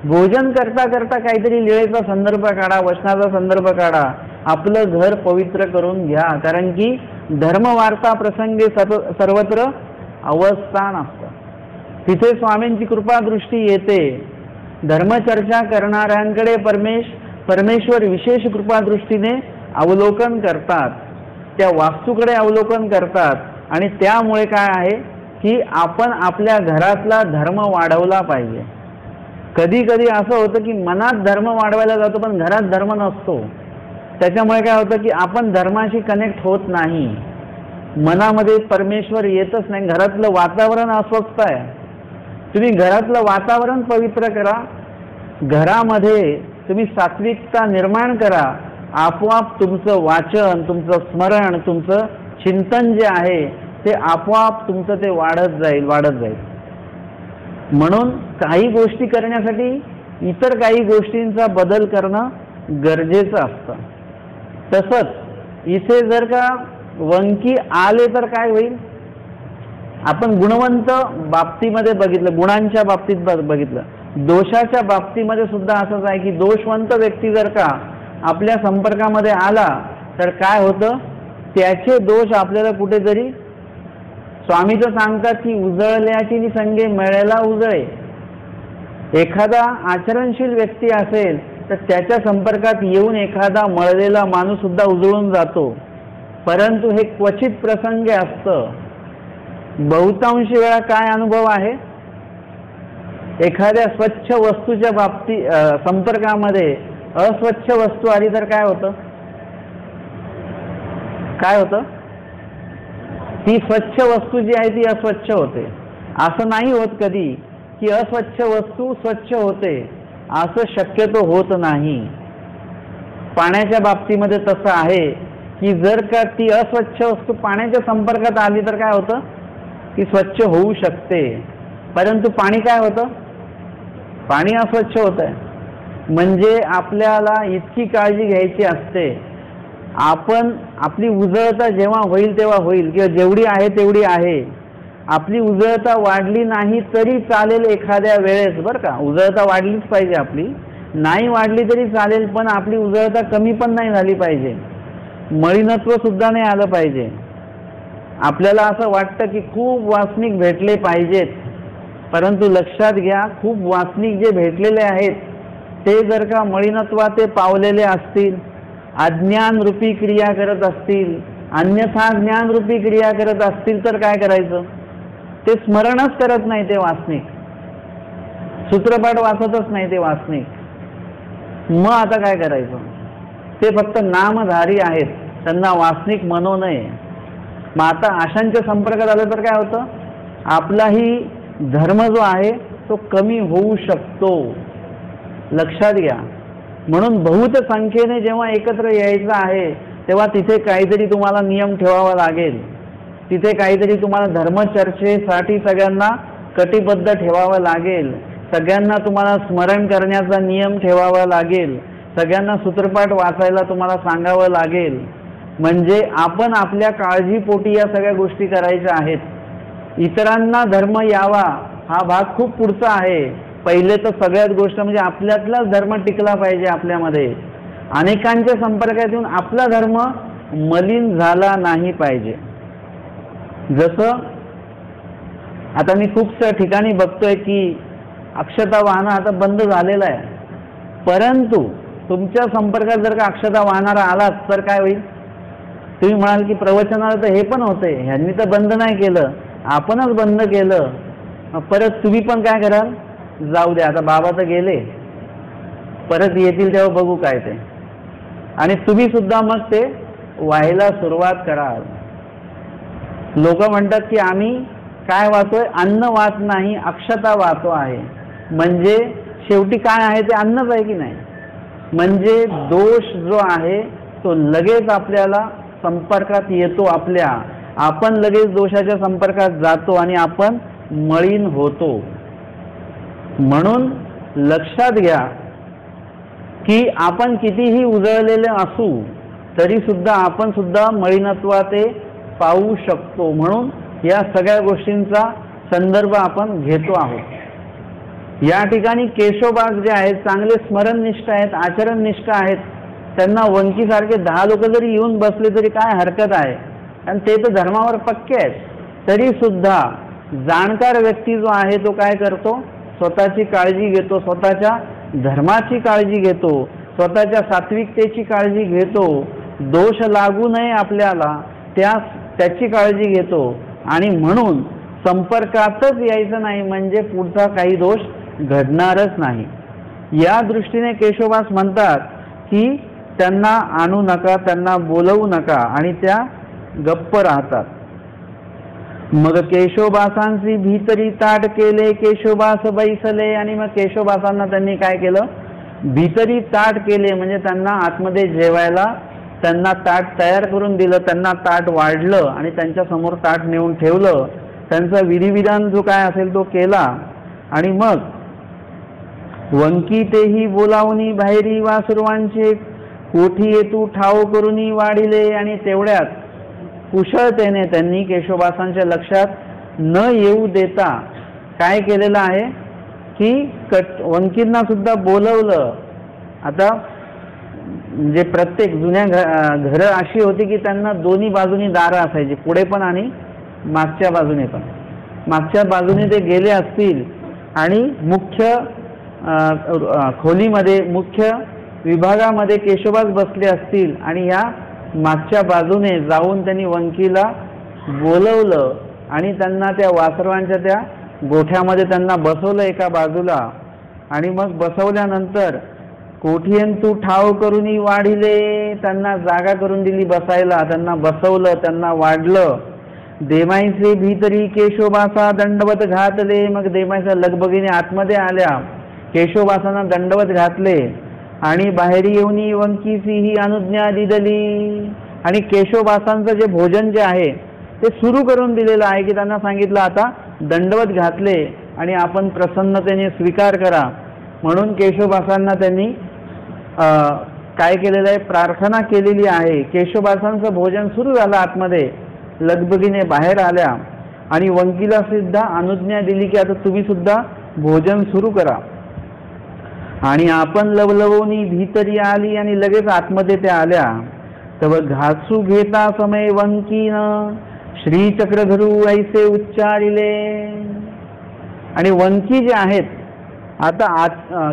भोजन करता करता काहीतरी लीळेचा संदर्भ काढा, वचनाचा संदर्भ काढा, आपलं घर पवित्र करून घ्या. कारण की धर्मवार्ता प्रसंगी सर्वत्र अवस्थान असतं, तिथे स्वामींची कृपा दृष्टी येते. धर्मचर्चा करणाऱ्यांकडे परमेश्वर विशेष कृपा दृष्टीने अवलोकन करतात, त्या वास्तूकडे अवलोकन करतात आणि त्यामुळे काय आहे की आपण आपल्या घरातला धर्म वाढवला पाहिजे. कधी कधी असं होतं की मनात धर्म वाढवायला जातो पण घरात धर्म नसतो. त्याच्यामुळे काय होतं की आपण धर्माशी कनेक्ट होत नाही, मनामध्ये परमेश्वर येतच नाही, घरातलं वातावरण अस्वस्थ आहे. तुम्ही घरातलं वातावरण पवित्र करा, घरामध्ये तुम्ही सात्विकता निर्माण करा, आपोआप तुमचं वाचन, तुमचं स्मरण, तुमचं चिंतन जे आहे ते आपोआप तुमचं ते वाढत जाईल. म्हणून काही गोष्टी करण्यासाठी इतर काही गोष्टींचा बदल करणं गरजेचं असतं. तसंच इथे जर का वंकी आले तर काय होईल, आपण गुणवंत बाबतीमध्ये बघितलं, गुणांच्या बाबतीत बघितलं, दोषाच्या बाबतीमध्ये सुद्धा असंच आहे की दोषवंत व्यक्ती जर का आपल्या संपर्कामध्ये आला तर काय होतं, त्याचे दोष आपल्याला कुठेतरी, स्वामी तर सांगतात की उजळल्याची निसंगे मिळेला उजळे. एखादा आचरणशील व्यक्ती असेल तर त्याच्या संपर्कात येऊन एखादा मळलेला माणूस सुद्धा उजळून जातो, परंतु हे क्वचित प्रसंग असतं. बहुतांश वेळा काय अनुभव आहे, एखाद्या स्वच्छ वस्तूच्या संपर्कामध्ये अस्वच्छ वस्तू आली तर काय होतं, ती स्वच्छ वस्तू जी आहे ती अस्वच्छ होते. असं नाही होत कधी की अस्वच्छ वस्तू स्वच्छ होते, असं शक्यतो होत नाही. पाण्याच्या बाबतीमध्ये तसं आहे की जर का ती अस्वच्छ वस्तू पाण्याच्या संपर्कात आली तर काय होतं, ती स्वच्छ होऊ शकते, परंतु पाणी काय होतं, पाणी अस्वच्छ होत आहे. म्हणजे आपल्याला इतकी काळजी घ्यायची असते, आपण आपली उजळता जेव्हा होईल तेव्हा होईल, किंवा जेवढी आहे तेवढी आहे. आपली उजळता वाढली नाही तरी चालेल एखाद्या वेळेस, बरं का, उजळता वाढलीच पाहिजे, आपली नाही वाढली तरी चालेल, पण आपली उजळता कमी पण नाही झाली पाहिजे, मळीनत्व सुद्धा नाही आलं पाहिजे. आपल्याला असं वाटतं की खूप वासनिक भेटले पाहिजेत, परंतु लक्षात घ्या, खूप वासनिक जे भेटलेले आहेत ते जर का मळीनत्वात ते पावलेले असतील, अज्ञान रूपी क्रिया करत असतील, अन्यथा ज्ञान रूपी क्रिया करत असतील तर काय करायचं, ते स्मरणच करत नाही, ते वासनिक सूत्रपाठ वाचतच नाही ते वासनिक. मग आता काय करायचं, ते फक्त नामधारी आहेत, त्यांना वासनिक म्हणू नये. मग आता अशांच्या संपर्कात आलं तर काय होतं, आपलाही धर्म जो आहे तो कमी होऊ शकतो. लक्षात घ्या. म्हणून बहुत संख्येने जेव्हा एकत्र यायचं आहे तेव्हा तिथे काहीतरी तुम्हाला नियम ठेवावा लागेल. तिथे काहीतरी तुम्हाला धर्मचर्चेसाठी सगळ्यांना कटिबद्ध ठेवावं लागेल. सगळ्यांना तुम्हाला स्मरण करण्याचा नियम ठेवावा लागेल. सगळ्यांना सूत्रपाठ वाचायला तुम्हाला सांगावं लागेल. म्हणजे आपण आपल्या काळजीपोटी या सगळ्या गोष्टी करायच्या आहेत. इतरांना धर्म यावा हा भाग खूप पुढचा आहे. पहिले तर सगळ्यात गोष्ट म्हणजे आपल्यातलाच धर्म टिकला पाहिजे आपल्यामध्ये. अनेकांच्या संपर्कात येऊन आपला धर्म मलिन झाला नाही पाहिजे. जसं आता मी खूप ठिकाणी बघतोय की अक्षता वाहनं आता बंद झालेलं आहे. परंतु तुमच्या संपर्कात जर का अक्षता वाहणारा आलाच तर काय होईल? तुम्ही म्हणाल की प्रवचनाला तर हे पण होते, ह्यांनी तर बंद नाही केलं, आपणच बंद केलं. परत तुम्ही पण काय कराल? जाऊ द्या आता बाबा तर गेले, परत येतील तेव्हा बघू काय ते. आणि तुम्ही सुद्धा मग ते व्हायला सुरुवात कराल. लोक म्हणतात की आम्ही काय वाचतोय? अन्न वाच नाही, अक्षता वाचो आहे. म्हणजे शेवटी काय आहे ते अन्नच आहे की नाही. म्हणजे दोष जो आहे तो लगेच आपल्याला संपर्कात येतो आपल्या. आपण लगेच दोषाच्या संपर्कात जातो आणि आपण मळीन होतो. म्हणून लक्षात घ्या की आपण कितीही उजळलेले असू तरी सुद्धा आपण सुद्धा मळीनत्वात पाहू शकतो. म्हणून या सगळ्या गोष्टींचा संदर्भ आपण घेतो आहोत. या ठिकाणी केशवबाग जे आहेत चांगले स्मरणनिष्ठ आहेत, आचरणनिष्ठ आहेत. त्यांना वंकीसारखे 10 लोक जरी येऊन बसले तरी काय हरकत आहे, आणि ते तर धर्मावर पक्के आहेत. तरी सुद्धा जाणकार व्यक्ती जो आहे तो काय करतो? स्वतःची काळजी घेतो, स्वतःच्या धर्माची काळजी घेतो, स्वतःच्या सात्विकतेची काळजी घेतो. दोष लागू नये आपल्याला त्याची काळजी घेतो. आणि म्हणून संपर्कातच यायचं नाही, म्हणजे पुढचा काही दोष घडणारच नाही. या दृष्टीने केशवबास म्हणतात की त्यांना आणू नका, त्यांना बोलवू नका, आणि त्या गप्प राहतात. मग केशवबासांची भीतरी ताट केले, केशवबास बैसले. आणि मग केशवबासांना त्यांनी काय केलं? भीतरी ताट केले, म्हणजे त्यांना आतमध्ये जेवायला त्यांना ताट तयार करून दिलं. त्यांना ताट वाढलं आणि त्यांच्या समोर ताट नेऊन ठेवलं. त्यांचा विधिविधान जो काय असेल तो केला. आणि मग वंकी तेही बोलावणी बाहेरी वासुरवांचे, कोठी येतू ठाव करूनी वाढिले. आणि तेवढ्यात कुशळतेने त्यांनी केशवबासांच्या लक्षात न येऊ देता काय केलेलं आहे की वंकींना सुद्धा बोलवलं. आता म्हणजे प्रत्येक जुन्या घरं अशी होती की त्यांना दोन्ही बाजूनी दारं असायची, पुढे पण आणि मागच्या बाजूने पण. मागच्या बाजूने ते गेले असतील आणि मुख्य खोलीमध्ये, मुख्य विभागामध्ये केशवबास बसले असतील, आणि ह्या मागच्या बाजूने जाऊन त्यांनी वंकीला बोलवलं आणि त्यांना त्या वासरवांच्या त्या गोठ्यामध्ये त्यांना बसवलं एका बाजूला. आणि मग बसवल्यानंतर कोठीयन तू ठाव करूनी वाढिले, त्यांना जागा करून दिली बसायला, त्यांना बसवलं, त्यांना वाढलं. देमाईचे भीतरी केशवबासा दंडवत घातले. मग देमाईचा लगबगीने आतमध्ये आल्या, केशवबासांना दंडवत घातले आणि बाहेरी येऊन वंकीची ही अनुज्ञा दिली. आणि केशवबासांचं जे भोजन जे आहे ते सुरू करून दिलेलं आहे की त्यांना सांगितलं आता दंडवत घातले आणि आपण प्रसन्नतेने स्वीकार करा. म्हणून केशवबासांना त्यांनी काय केलेलं आहे? प्रार्थना केलेली आहे. केशवबासांचं भोजन सुरू झालं आतमध्ये, लगबगीने बाहेर आल्या आणि वंकीला सुद्धा अनुज्ञा दिली की आता तुम्ही सुद्धा भोजन सुरू करा. आणि आपण लवलवोनी भीतरी आली आणि लगेच आतमध्ये त्या आल्या. तेव्हा घासू घेता समय वंकीन श्रीचक्र धरू ऐसे उच्चारिले. आणि वंकी जे आहेत आता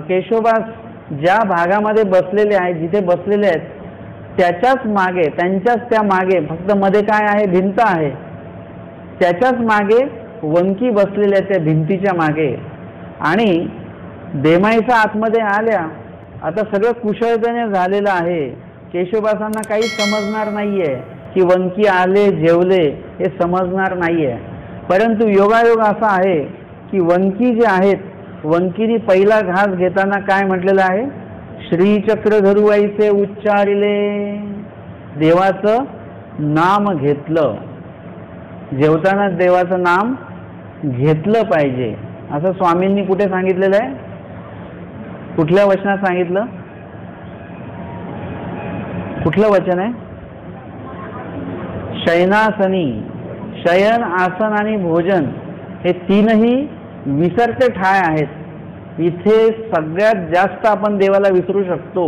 केशवबास ज्या भागामध्ये बसलेले आहेत, जिथे बसलेले आहेत त्याच्याच मागे, त्यांच्याच त्या मागे, फक्त मध्ये काय आहे? भिंत आहे. त्याच्याच मागे वंकी बसलेल्या त्या भिंतीच्या मागे. आणि देमाईचा आतमध्ये आल्या. आता सगळं कुशळतेने झालेलं आहे. केशवबासांना काही समजणार नाहीये की वंकी आले जेवले, हे समजणार नाहीये. परंतु योगायोग असा आहे की वंकी जे आहेत वंकिनी पहिला घास घेताना काय म्हटलेलं आहे? श्रीचक्र धरुवाईचे उच्चारिले, देवाचं नाम घेतलं, जेवताना देवाचं नाम घेतलं पाहिजे असं स्वामींनी कुठे सांगितलेलं आहे? कुठल्या वचनात सांगितलं? कुठलं वचन आहे? शयनासनी. शयन, आसन आणि भोजन हे तीनही विसरते ठाय आहेत. इथे सगळ्यात जास्त आपण देवाला विसरू शकतो.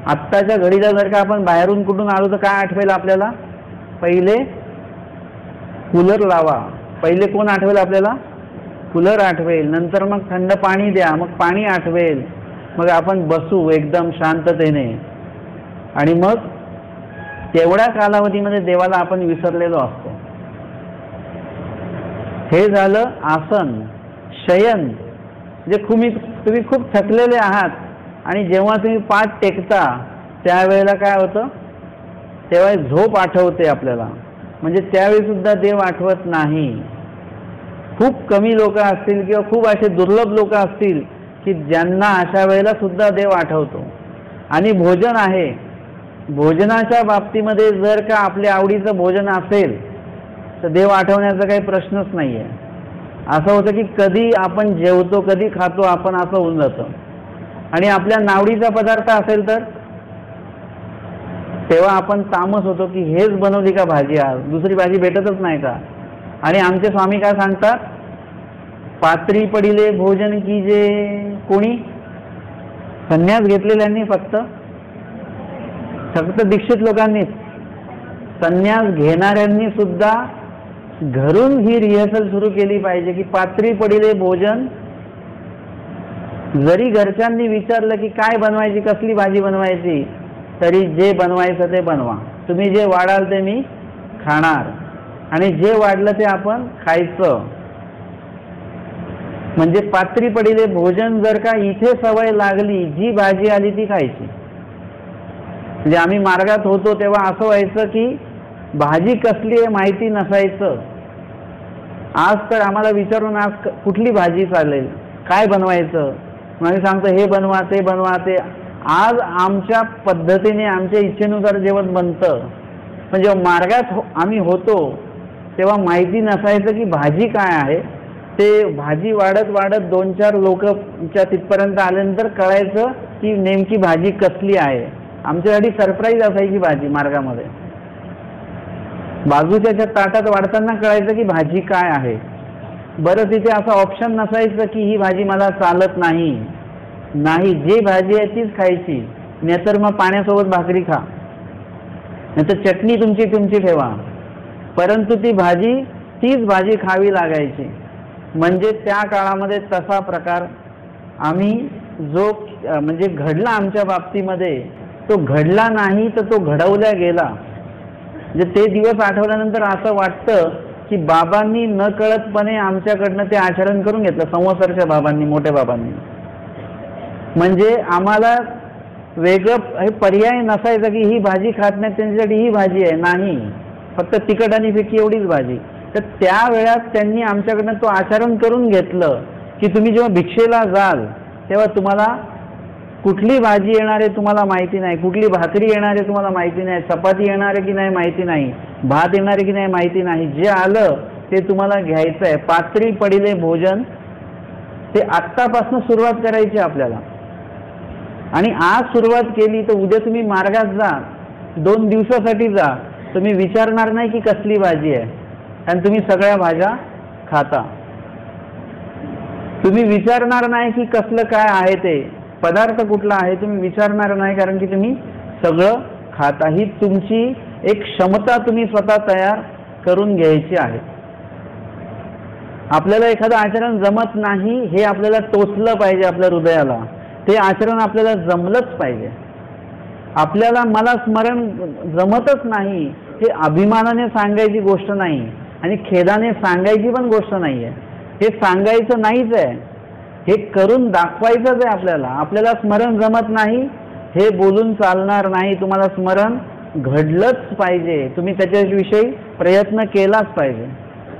आत्ताच्या घडीला जर का आपण बाहेरून कुठून आलो तर काय आठवेल आपल्याला? पहिले कूलर लावा. पहिले कोण आठवेल आपल्याला? कूलर आठवेल. नंतर मग थंड पाणी द्या, मग पाणी आठवेल. मग आपण बसू एकदम शांततेने आणि मग तेवढ्या कालावधीमध्ये देवाला आपण विसरलेलो असतो. हे झालं आसन. शयन म्हणजे तुम्ही खूप थकलेले आहात आणि जेव्हा तुम्ही पाठ टेकता त्यावेळेला काय होतं? तेव्हा झोप आठवते आपल्याला. म्हणजे त्यावेळी सुद्धा देव आठवत नाही. खूप कमी लोक असतील किंवा खूप असे दुर्लभ लोक असतील की ज्यांना अशा वेळेला सुद्धा देव आठवतो. आणि भोजन आहे, भोजनाच्या बाबतीमध्ये जर का आपल्या आवडीचं भोजन असेल तर देव आठवण्याचा काही प्रश्नच नाही आहे. असं होतं की कधी आपण जेवतो, कधी खातो आपण, असं होऊन जातं. आणि आपल्या नावडीचा पदार्थ असेल तर तेव्हा आपण तामस होतो की हेच बनवली का भाजी, आज दुसरी भाजी भेटतच नाही का? आणि आमचे स्वामी काय सांगतात? पात्री पडिले भोजन कीजे. कोणी? संन्यास घेतलेल्यांनी, फक्त दीक्षित लोकांनीच. संन्यास घेणाऱ्यांनी सुद्धा घरून ही रिहर्सल सुरू केली पाहिजे की पात्री पडिले भोजन. जरी घरच्यांनी विचारलं की काय बनवायची, कसली भाजी बनवायची, तरी जे बनवायचं ते बनवा. तुम्ही जे वाढाल ते मी खाणार आणि जे वाढलं ते आपण खायचं. म्हणजे पात्री पडिले भोजन जर का इथे सवय लागली, जी भाजी आली ती खायची. म्हणजे आम्ही मार्गात होतो तेव्हा असं व्हायचं की भाजी कसली आहे माहिती नसायचं. आज तर आम्हाला विचारून आज कुठली भाजी चालेल, काय बनवायचं, आम्ही सांगतो हे बनवा ते बनवा ते. आज आमच्या पद्धतीने आमच्या इच्छेनुसार जेवण बनतं. पण जेव्हा मार्गात आम्ही होतो तेव्हा माहिती नसायचं की भाजी काय आहे. ते भाजी वाढत वाढत 2-4 लोकच्या तिथपर्यंत आल्यानंतर कळायचं की नेमकी भाजी कसली आहे. आमच्यासाठी सरप्राईज असायची भाजी मार्गामध्ये. बाजूच्या ताटात वाढताना कळायचं की भाजी काय आहे. बरं, तिथे असं ऑप्शन नसायचं की ही भाजी मला चालत नाही. जी भाजी आहे तीच खायची, नाहीतर मग पाण्यासोबत भाकरी खा, नाहीतर चटणी तुमची ठेवा. परंतु तीच भाजी खावी लागायची. म्हणजे त्या काळामध्ये तसा प्रकार आम्ही जो म्हणजे घडला आमच्या बाबतीमध्ये, तो घडला नाही तर तो घडवला गेला. म्हणजे ते दिवस आठवल्यानंतर असं वाटतं की बाबांनी न कळतपणे आमच्याकडनं ते आचरण करून घेतलं. संवत्सरच्या बाबांनी, मोठ्या बाबांनी. म्हणजे आम्हाला वेगळं हे पर्याय नसायचा की ही भाजी खात नाही त्यांच्यासाठी ही भाजी आहे, नाही, फक्त तिखट आणि फिक्की एवढीच भाजी. तर त्या वेळात त्यांनी आमच्याकडनं तो आचरण करून घेतलं की तुम्ही जेव्हा भिक्षेला जाल तेव्हा तुम्हाला कुठली भाजी येणार आहे तुम्हाला माहिती नाही, कुठली भाकरी येणार आहे तुम्हाला माहिती नाही, चपाती येणार आहे की नाही माहिती नाही, भात येणार आहे की नाही माहिती नाही. जे आलं ते तुम्हाला घ्यायचं आहे. पात्री पडिले भोजन ते आत्तापासून सुरुवात करायची आपल्याला. आणि आज सुरुवात केली तर उद्या तुम्ही मार्गात जा, 2 दिवसासाठी जा, तुम्ही विचारणार नाही की कसली भाजी आहे, कारण तुम्ही सगळ्या भाज्या खाता. तुम्ही विचारणार नाही की कसलं काय आहे, ते पदार्थ कुठला आहे तुम्ही विचारणार नाही, कारण की तुम्ही सगळं खाता. ही तुमची एक क्षमता तुम्ही स्वतः तयार करून घ्यायची आहे. आपल्याला एखादं आचरण जमत नाही हे आपल्याला टोचलं पाहिजे आपल्या हृदयाला. ते आचरण आपल्याला जमलंच पाहिजे. आपल्याला मला स्मरण जमतच नाही हे अभिमानाने सांगायची गोष्ट नाही आणि खेदाने सांगायची पण गोष्ट नाही आहे. हे सांगायचं नाहीच आहे, हे करून दाखवायचंच आहे आपल्याला. आपल्याला स्मरण जमत नाही हे बोलून चालणार नाही. तुम्हाला स्मरण घडलंच पाहिजे, तुम्ही त्याच्याविषयी प्रयत्न केलाच पाहिजे.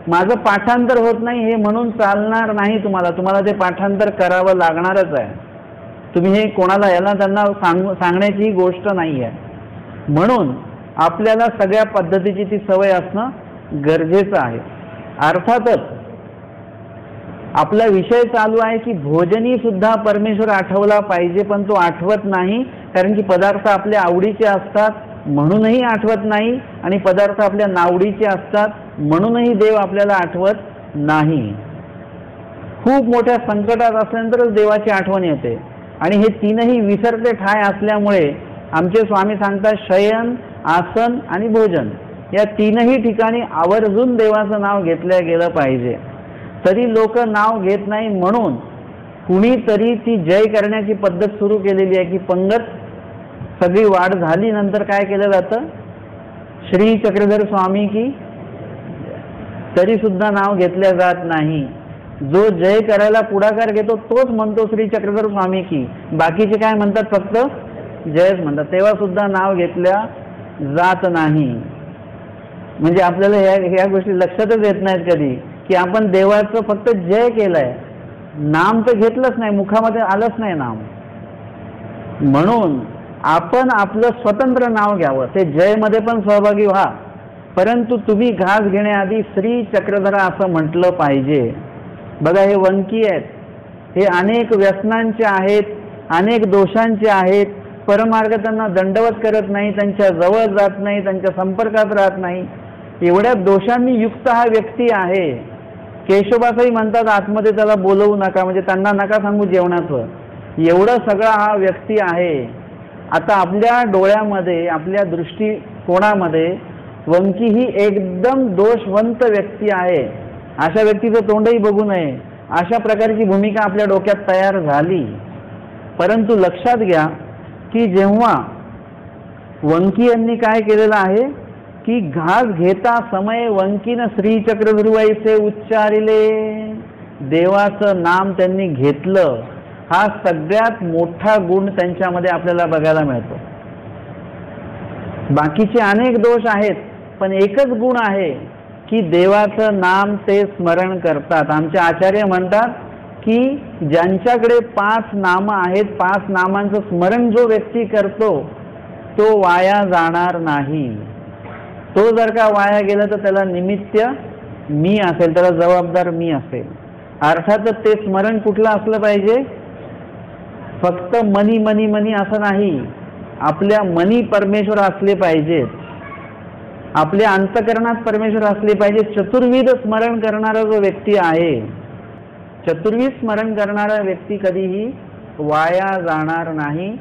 माझं पाठांतर होत नाही हे म्हणून चालणार नाही तुम्हाला. तुम्हाला ते पाठांतर करावं लागणारच आहे. तुम्ही हे कोणाला याला त्यांना सांगण्याची ही गोष्ट नाही आहे. म्हणून आपल्याला सगळ्या पद्धतीची ती सवय असणं गरजेचं आहे. अर्थातच आपला विषय चालू आहे की भोजनी सुद्धा परमेश्वर आठवला पाहिजे, पण तो आठवत नाही. कारण की पदार्थ आपल्या आवडीचे असतात म्हणूनही आठवत नाही, आणि पदार्थ आपल्या नावडीचे असतात म्हणूनही देव आपल्याला आठवत नाही. खूप मोठ्या संकटात असल्यानंतरच देवाची आठवण येते, आणि हे तीनही विसरते ठाय असल्यामुळे आमचे स्वामी सांगतात शयन, आसन आणि भोजन या तीनही ठिकाणी आवर्जून देवाचं नाव घेतलं गेलं पाहिजे. तरी लोक नाव घेत नाही, म्हणून कुणीतरी ती जय करण्याची पद्धत सुरू केलेली आहे की पंगत सगळी वाढ झाली नंतर काय केलं जातं, श्री चक्रधर स्वामी की, तरी सुद्धा नाव घेतल्या जात नाही. जो जय करायला पुढाकार घेतो तोच म्हणतो श्री चक्रधर स्वामी की, बाकीचे काय म्हणतात, फक्त जयच म्हणतात, तेव्हा सुद्धा नाव घेतल्या जात नाही. म्हणजे आपल्याला ह्या गोष्टी लक्षातच येत नाहीत कधी की आपण देवाचं फक्त जय केलंय, नाम तर घेतलंच नाही, मुखामध्ये आलंच नाही नाम. म्हणून आपण आपलं स्वतंत्र नाव घ्यावं, ते जय मध्ये पण सहभागी व्हा, परंतु तुम्ही घास घेण्याआधी श्री चक्रधरा असं म्हटलं पाहिजे. बघा हे वंकी आहेत, हे अनेक व्यसनांचे आहेत, अनेक दोषांचे आहेत, परमार्ग त्यांना दंडवत करत नाही, त्यांच्या जवळ जात नाही, त्यांच्या संपर्कात राहत नाही, एवढ्या दोषांनी युक्त हा व्यक्ती आहे. केशवबासही म्हणतात आतमध्ये त्याला बोलवू नका, म्हणजे त्यांना नका सांगू जेवणाचं, एवढं सगळा हा व्यक्ती आहे. आता आपल्या डोळ्यामध्ये, आपल्या दृष्टिकोनामध्ये वंकी ही एकदम दोषवंत व्यक्ती आहे, अशा व्यक्तीचं तोंडही बघू नये, अशा प्रकारची भूमिका आपल्या डोक्यात तयार झाली. परंतु लक्षात घ्या की जेव्हा वंकी यांनी काय केलेलं आहे की घास घेता समय वंकीनं श्री चक्रधुर्वैसे उच्चारिले, देवाचं नाम त्यांनी घेतलं. हा सगळ्यात मोठा गुण त्यांच्यामध्ये आपल्याला बघायला मिळतो. बाकीचे अनेक दोष आहेत, पण एकच गुण आहे की देवाचं नाम ते स्मरण करतात. आमचे आचार्य म्हणतात की ज्यांच्याकडे 5 नामं आहेत, 5 नामांचं स्मरण जो व्यक्ती करतो तो वाया जाणार नाही. तो जर का वाया गेला तर त्याला निमित्त मी असेल, त्याला जबाबदार मी असेल. अर्थातच ते स्मरण कुठलं असलं पाहिजे, फक्त मनी मनी मनी असं नाही, आपल्या मनी परमेश्वर असले पाहिजेत, आपल्या अंतकरणात परमेश्वर असले पाहिजे. चतुर्विध स्मरण करणारा जो व्यक्ती आहे, चतुर्विध स्मरण करणारा व्यक्ती कधीही वाया जाणार नाही.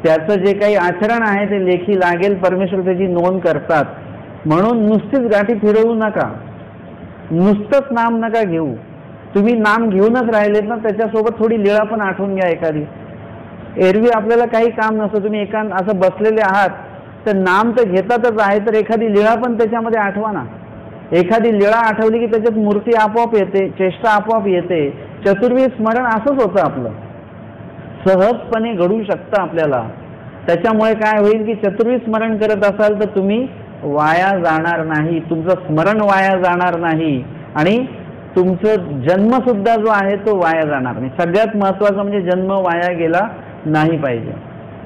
त्याचं जे काही आचरण आहे ते लेखी लागेल, परमेश्वर त्याची नोंद करतात. म्हणून नुसतीच गाठी फिरवू नका, नुसतंच नाम नका घेऊ. तुम्ही नाम घेऊनच राहिलेत ना, त्याच्यासोबत थोडी लीळा पण आठवून घ्या एखादी. एरवी आपल्याला काही काम नसतं, तुम्ही एकांत असं बसलेले आहात तर नाम तर घेतातच आहे, तर एखादी लीळा पण त्याच्यामध्ये आठवा ना. एखादी लीळा आठवली की त्याच्यात मूर्ती आपोआप येते, चेष्टा आपोआप येते. चतुर्विध स्मरण असंच होतं, आपलं सहजपणे घडू शकतं आपल्याला. त्याच्यामुळे काय होईल की चतुर्विध स्मरण करत असाल तर तुम्ही वाया जाणार नाही, तुमचं स्मरण वाया जाणार नाही, आणि तुमचं जन्म सुद्धा जो आहे तो वाया जाणार नाही. सगळ्यात महत्त्वाचं म्हणजे जन्म वाया गेला नाही पाहिजे.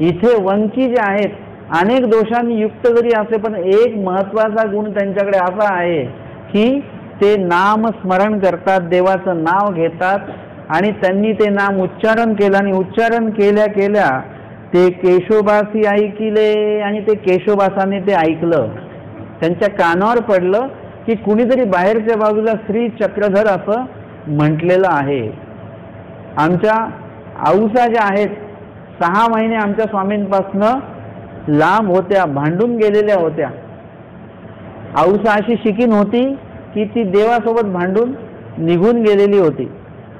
इथे वंकी जे आहेत अनेक दोषांनी युक्त जरी असे, पण एक महत्त्वाचा गुण त्यांच्याकडे असा आहे की ते नाम स्मरण करतात, देवाचं नाव घेतात, आणि त्यांनी ते नाम उच्चारण केलं, आणि उच्चारण केल्या केल्या ते केशवबासी ऐकिले, आणि ते केशवबासाने ते ऐकलं, त्यांच्या कानावर पडलं की कुणीतरी बाहेरच्या बाजूला श्री चक्रधर असं म्हटलेलं आहे. आमच्या आऊसा ज्या आहेत 6 महिने आमच्या स्वामींपासनं लांब होत्या, भांडून गेलेल्या होत्या. आऊसा अशी शिकीन होती की ती देवासोबत भांडून निघून गेलेली होती,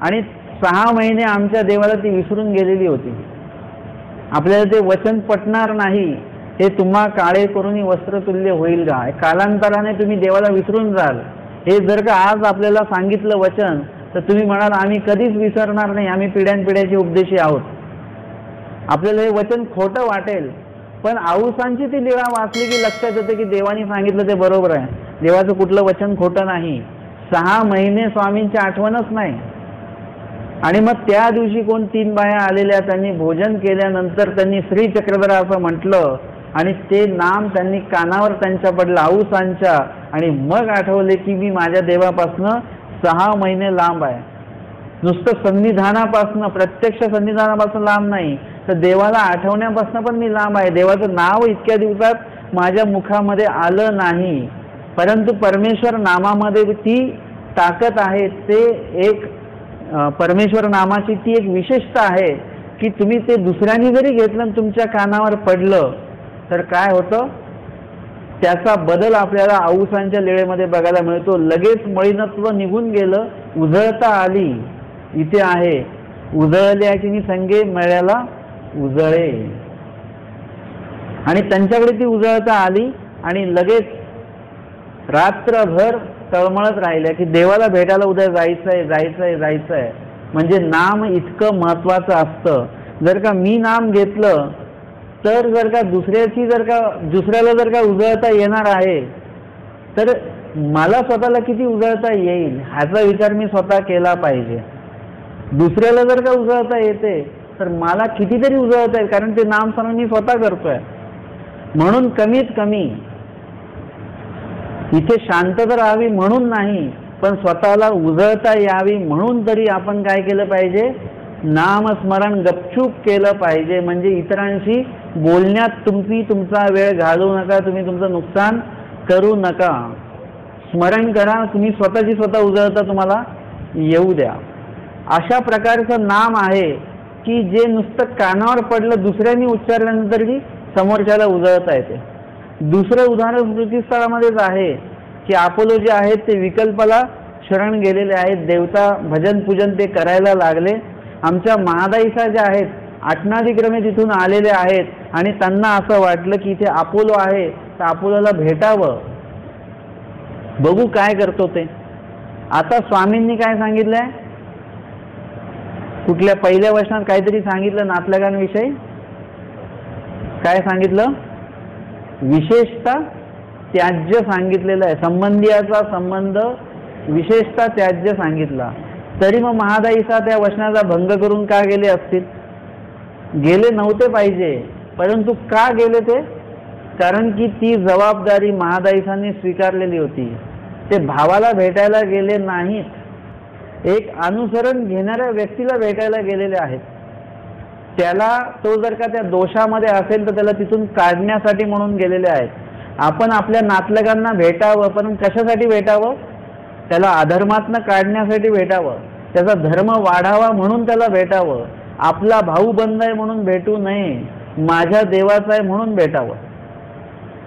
आणि 6 महिने आमच्या देवाला ती विसरून गेलेली होती. आपल्याला ते वचन पटणार नाही, हे तुम्हा काळे करून वस्त्रतुल्य होईल का, कालांतराने तुम्ही देवाला विसरून जाल. हे जर का आज आपल्याला सांगितलं वचन तर तुम्ही म्हणाल आम्ही कधीच विसरणार नाही, आम्ही पिढ्यानपिढ्याचे उपदेशी आहोत. आपल्याला हे वचन खोटं वाटेल, पण आऊसांची ती लीळा वाचली की लक्षात येते की देवाने सांगितलं ते बरोबर आहे, देवाचं कुठलं वचन खोटं नाही. 6 महिने स्वामींची आठवणच नाही. आणि मग त्या दिवशी कोण 3 बाया आलेल्या, त्यांनी भोजन केल्यानंतर त्यांनी श्री चक्रधरा असं म्हटलं आणि ते नाम त्यांनी कानावर त्यांच्या पडलं आऊसांच्या. आणि मग आठवले की मी माझ्या देवापासनं 6 महिने लांब आहे. नुसतं सन्निधानापासनं, प्रत्यक्ष सन्निधानापासून लांब नाही, तर देवाला आठवण्यापासून पण मी लांब आहे. देवाचं नाव इतक्या दिवसात माझ्या मुखामध्ये आलं नाही, परंतु परमेश्वर नामामध्ये ती ताकद आहे. ते एक परमेश्वर नामाची ती एक विशेषता आहे की तुम्ही ते दुसऱ्यांनी जरी घेतलं आणि तुमच्या कानावर पडलं तर काय होतं, त्याचा बदल आपल्याला आऊसांच्या लेळेमध्ये बघायला मिळतो. लगेच मळीनत्व निघून गेलं, उजळता आली. इथे आहे, उजळल्याची मी संगे मळ्याला उजळे. आणि त्यांच्याकडे ती उजळता आली आणि लगेच रात्रभर तळमळत राहिल्या की देवाला भेटायला उद्या जायचंय जायचंय जायचंय. म्हणजे नाम इतकं महत्वाचं असतं. जर का मी नाम घेतलं तर जर का दुसऱ्याला जर का उजळता येणार आहे तर मला स्वतःला किती उजळता येईल ह्याचा विचार मी स्वतः केला पाहिजे. दुसऱ्याला जर का उजळता येते तर मला कितीतरी उजळता येईल, कारण ते नाम स्मरण मी स्वतः करतोय. म्हणून कमीत कमी इथे शांतता राहावी म्हणून नाही, पण स्वतःला उजळता यावी म्हणून तरी आपण काय केलं पाहिजे, नामस्मरण गपचूप केलं पाहिजे. म्हणजे इतरांशी बोलण्यात तुमचा वेळ घालवू नका, तुम्ही तुमचं नुकसान करू नका. स्मरण करा, तुम्ही स्वतःची स्वतः उजळता तुम्हाला येऊ द्या. अशा प्रकारचं नाम आहे की जे नुसतं कानावर पडलं, दुसऱ्यांनी उच्चारल्यानंतरही समोरच्याला उजळता येते. दुसरं उदाहरण स्मृतीस्थळामध्येच आहे की अपोलो जे आहेत ते विकल्पाला शरण गेलेले आहेत. देवता भजन पूजन ते करायला लागले. आमच्या महादाईसा ज्या आहेत आटनादिक्रमे तिथून आलेले आहेत आणि त्यांना असं वाटलं की इथे अपोलो आहे तर अपोलोला भेटावं, बघू काय करतो ते. आता स्वामींनी काय सांगितलंय, कुठल्या पहिल्या वचनात काहीतरी सांगितलं नातलगांविषयी. काय सांगितलं, विशेषतः त्याज्य सांगितलेलं आहे. संबंधियाचा संबंध विशेषतः त्याज्य सांगितला. तरी मग महादाईसा त्या वचनाचा भंग करून का गेले असतील, गेले नव्हते पाहिजे. परंतु का गेले ते, कारण की ती जबाबदारी महादाईसांनी स्वीकारलेली होती. ते भावाला भेटायला गेले नाहीत, एक अनुसरण घेणाऱ्या व्यक्तीला भेटायला गेलेले आहेत. त्याला तो जर का त्या दोषामध्ये असेल तर त्याला तिथून काढण्यासाठी म्हणून गेलेले आहेत. आपण आपल्या नातलगांना भेटावं, पण कशासाठी भेटावं, त्याला अधर्मातनं काढण्यासाठी भेटावं, त्याचा धर्म वाढावा म्हणून त्याला भेटावं. आपला भाऊ बंद आहे म्हणून भेटू नये, माझ्या देवाचा आहे म्हणून भेटावं.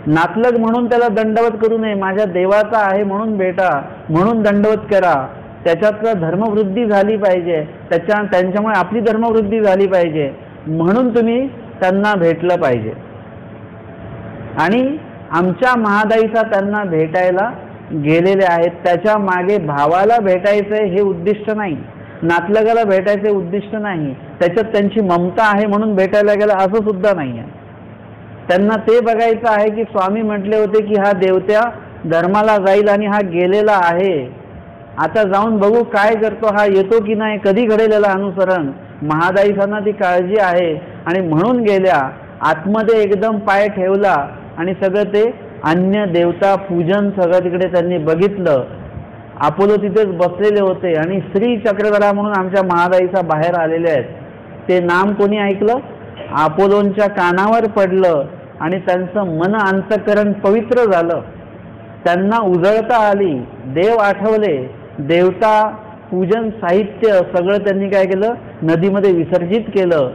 नातलग म्हणून त्याला दंडवत करू नये, माझ्या देवाचा आहे म्हणून भेटा, म्हणून दंडवत करा. त्याच्यात धर्मवृद्धी झाली पाहिजे, त्यांच्यामुळे आपली धर्मवृद्धी झाली पाहिजे म्हणून तुम्ही त्यांना भेटलं पाहिजे. आणि आमच्या महादाईचा त्यांना भेटायला गेलेले आहेत. त्याच्या मागे भावाला भेटायचंय हे उद्दिष्ट नाही, नातलगाला भेटायचे उद्दिष्ट नाही, त्याच्यात त्यांची ममता आहे म्हणून भेटायला गेला असं सुद्धा नाही आहे. त्यांना ते बघायचं आहे की स्वामी म्हटले होते की हा देवत्या धर्माला जाईल आणि हा गेलेला आहे, आता जाऊन बघू काय करतो, हा येतो की नाही, कधी घडेल अनुसरण. महादाईसांना ती काळजी आहे आणि म्हणून गेल्या. आतमध्ये एकदम पाय ठेवला आणि सगळं ते अन्य देवता पूजन सगळं तिकडे त्यांनी बघितलं. अपोलो तिथेच बसलेले होते आणि श्री चक्रधरा म्हणून आमच्या महादाईसा बाहेर आलेले आहेत. ते नाम कोणी ऐकलं, अपोलोंच्या कानावर पडलं आणि त्यांचं मन अंतःकरण पवित्र झालं. त्यांना उजळता आली, देव आठवले, देवता पूजन साहित्य सगळं त्यांनी काय केलं, नदीमध्ये विसर्जित केलं.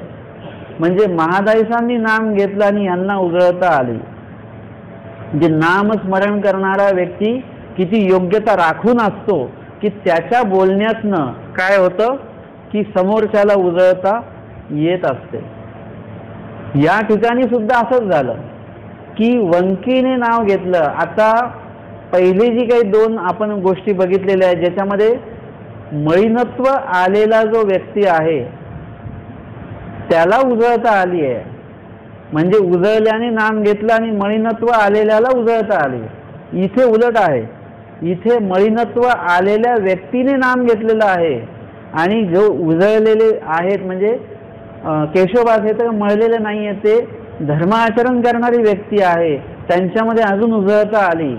म्हणजे महादाईसांनी नाम घेतलं आणि यांना उजळता आली. म्हणजे नामस्मरण करणारा व्यक्ती किती योग्यता राखून असतो की त्याच्या बोलण्यातनं काय होतं की समोरच्याला उजळता येत असते. या ठिकाणी सुद्धा असंच झालं की वंकीने नाव घेतलं. आता पहिली जी काही 2 आपण गोष्टी बघितलेल्या आहेत ज्याच्यामध्ये मळीनत्व आलेला जो व्यक्ती आहे त्याला उजळता आली आहे, म्हणजे उजळल्याने नाम घेतलं आणि मळीनत्व आलेल्याला उजळता आली. इथे उलट आहे, इथे मळीनत्व आलेल्या व्यक्तीने नाम घेतलेलं आहे आणि जो उजळलेले आहेत म्हणजे केशवदास हे तर मळलेले नाही आहे, ते धर्माचरण करणारी व्यक्ती आहे, त्यांच्यामध्ये अजून उजळता आली.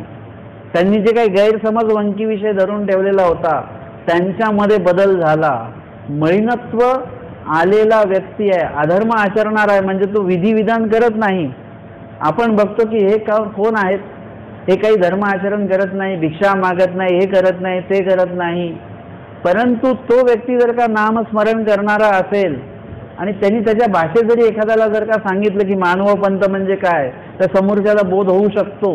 त्यांनी जे काही गैरसमज वंकीविषयी धरून ठेवलेला होता त्यांच्यामध्ये बदल झाला. मळीनत्व आलेला व्यक्ती आहे, अधर्म आचरणार आहे म्हणजे तो विधिविधान करत नाही. आपण बघतो की हे कोण आहेत, हे काही धर्म आचरण करत नाही, भिक्षा मागत नाही, हे करत नाही, ते करत नाही. परंतु तो व्यक्ती जर का नामस्मरण करणारा असेल आणि त्यांनी त्याच्या भाषेत जरी एखाद्याला जर का सांगितलं की मानव पंथ म्हणजे काय, तर समोरच्याला बोध होऊ शकतो,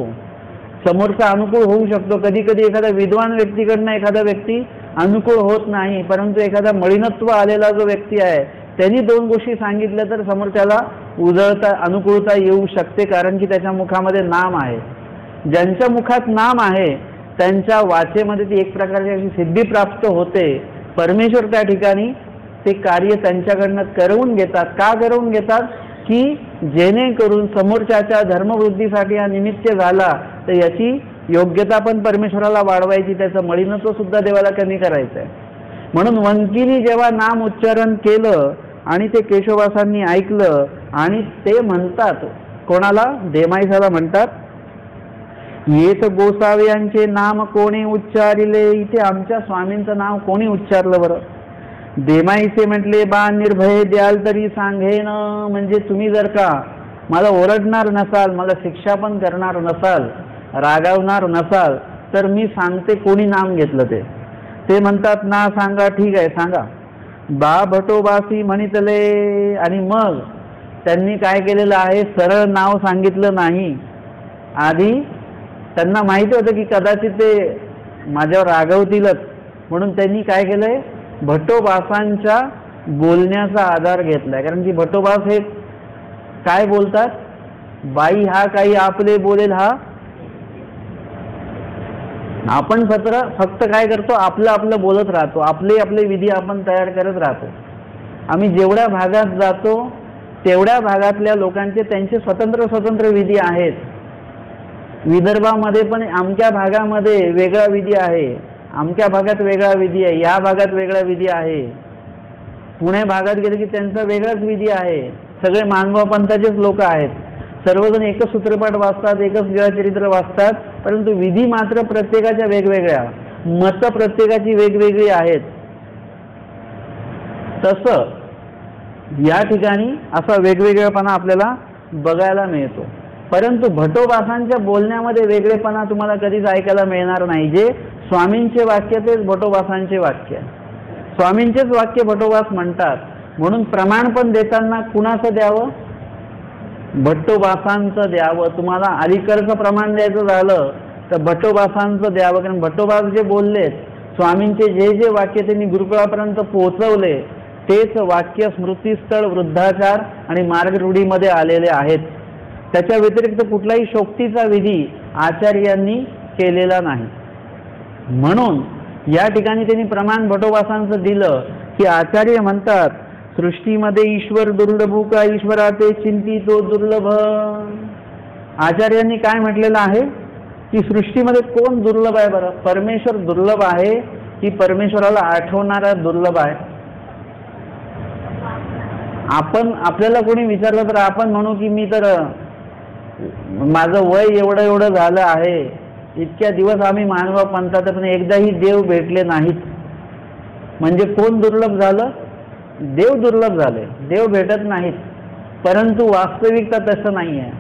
समोरचा अनुकूल होऊ शकतो. कधी कधी एखाद्या विद्वान व्यक्तीकडनं एखादा व्यक्ती अनुकूल होत नाही, परंतु एखादा मळीनत्व आलेला जो व्यक्ती आहे त्यांनी दोन गोष्टी सांगितल्या तर समोरच्याला उजळता अनुकूलता येऊ शकते, कारण की त्याच्या मुखामध्ये नाम आहे. ज्यांच्या मुखात नाम आहे त्यांच्या वाचेमध्ये ती एक प्रकारची अशी सिद्धी प्राप्त होते. परमेश्वर त्या ठिकाणी ते कार्य त्यांच्याकडनं करवून घेतात. का करवून घेतात की जेणेकरून समोरच्याच्या धर्मवृद्धीसाठी हा निमित्त झाला तर याची योग्यता पण परमेश्वराला वाढवायची, त्याचं मळीनत्व सुद्धा देवाला कमी करायचं आहे. म्हणून वंकीनी जेव्हा नाम उच्चारण केलं आणि ते केशवदासांनी ऐकलं आणि ते म्हणतात, कोणाला, देमाईसाला म्हणतात, येत गोसावे यांचे नाम कोणी उच्चारिले. इथे आमच्या स्वामींचं नाव कोणी उच्चारलं बरं? देमाईसे म्हटले, बा निर्भय द्याल तरी सांगेन. म्हणजे तुम्ही जर का मला ओरडणार नसाल, मला शिक्षा पण करणार नसाल, रागावणार नसाल तर मी सांगते कोणी नाम घेतलं ते. ते म्हणतात ना सांगा. ठीक आहे सांगा. बा भटोबासी म्हणितले. आणि मग त्यांनी काय केलेलं आहे, सरळ नाव सांगितलं नाही. आधी त्यांना माहिती होतं की कदाचित ते माझ्यावर रागवतीलच, म्हणून त्यांनी काय केलंय, भटोबासांच्या बोलण्याचा आधार घेतलाय. कारण की भटोबास हे काय बोलतात, बाई हा काही आपले बोलेल हा. आपण फक्त काय करतो, आपलं आपलं बोलत राहतो, आपले आपले विधी आपण तयार करत राहतो. आम्ही जेवढ्या भागात जातो तेवढ्या भागातल्या लोकांचे त्यांचे स्वतंत्र विधी आहेत. विदर्भामध्ये पण अमक्या भागामध्ये वेगळा विधी आहे, अमक्या भागात वेगळा विधी आहे, या भागात वेगळा विधी आहे. पुणे भागात गेले की त्यांचा वेगळाच विधी आहे. सगळे मानव पंथाचेच लोक आहेत, सर्वजण एकच सूत्रपाठ वाचतात, एकच लीळाचरित्र वाचतात, परंतु विधी मात्र प्रत्येकाच्या वेगवेगळ्या, मत प्रत्येकाची वेगवेगळी आहेत. तसं या ठिकाणी असा वेगवेगळेपणा आपल्याला बघायला मिळतो. परंतु भटोबासांच्या बोलण्यामध्ये वेगळेपणा तुम्हाला कधीच ऐकायला मिळणार नाही. जे स्वामींचे वाक्य तेच भटोबासांचे वाक्य, स्वामींचेच वाक्य भटोबास म्हणतात. म्हणून प्रमाण पण देताना कुणाचं द्यावं, भट्टोबासांचं द्यावं. तुम्हाला अलीकडचं प्रमाण द्यायचं झालं तर भट्टोबासांचं द्यावं, कारण भट्टोबास जे बोललेत, स्वामींचे जे जे वाक्य त्यांनी गुरुकुळापर्यंत पोहोचवले तेच वाक्य स्मृतीस्थळ, वृद्धाचार आणि मार्गरूढीमध्ये आलेले आहेत. त्याच्या व्यतिरिक्त कुठलाही शोक्तीचा विधी आचार्यांनी केलेला नाही. म्हणून या ठिकाणी त्यांनी प्रमाण भटोबासांचं दिलं की आचार्य म्हणतात, सृष्टीमध्ये ईश्वर दुर्लभू का ईश्वराचे चिंतितो दुर्लभ. आचार्यांनी काय म्हटलेलं आहे की सृष्टीमध्ये कोण दुर्लभ आहे बरं? परमेश्वर दुर्लभ आहे की परमेश्वराला आठवणारा दुर्लभ आहे? आपण आपल्याला कोणी विचारलं तर आपण म्हणू की मी तर माझं वय एवढं झालं आहे, इतक्या दिवस आम्ही मानव पंथात पण एकदाही देव भेटले नाहीत. म्हणजे कोण दुर्लभ झालं? देव दुर्लभ झाले, देव भेटत नाहीत. परंतु वास्तविकता तसं नाही आहे.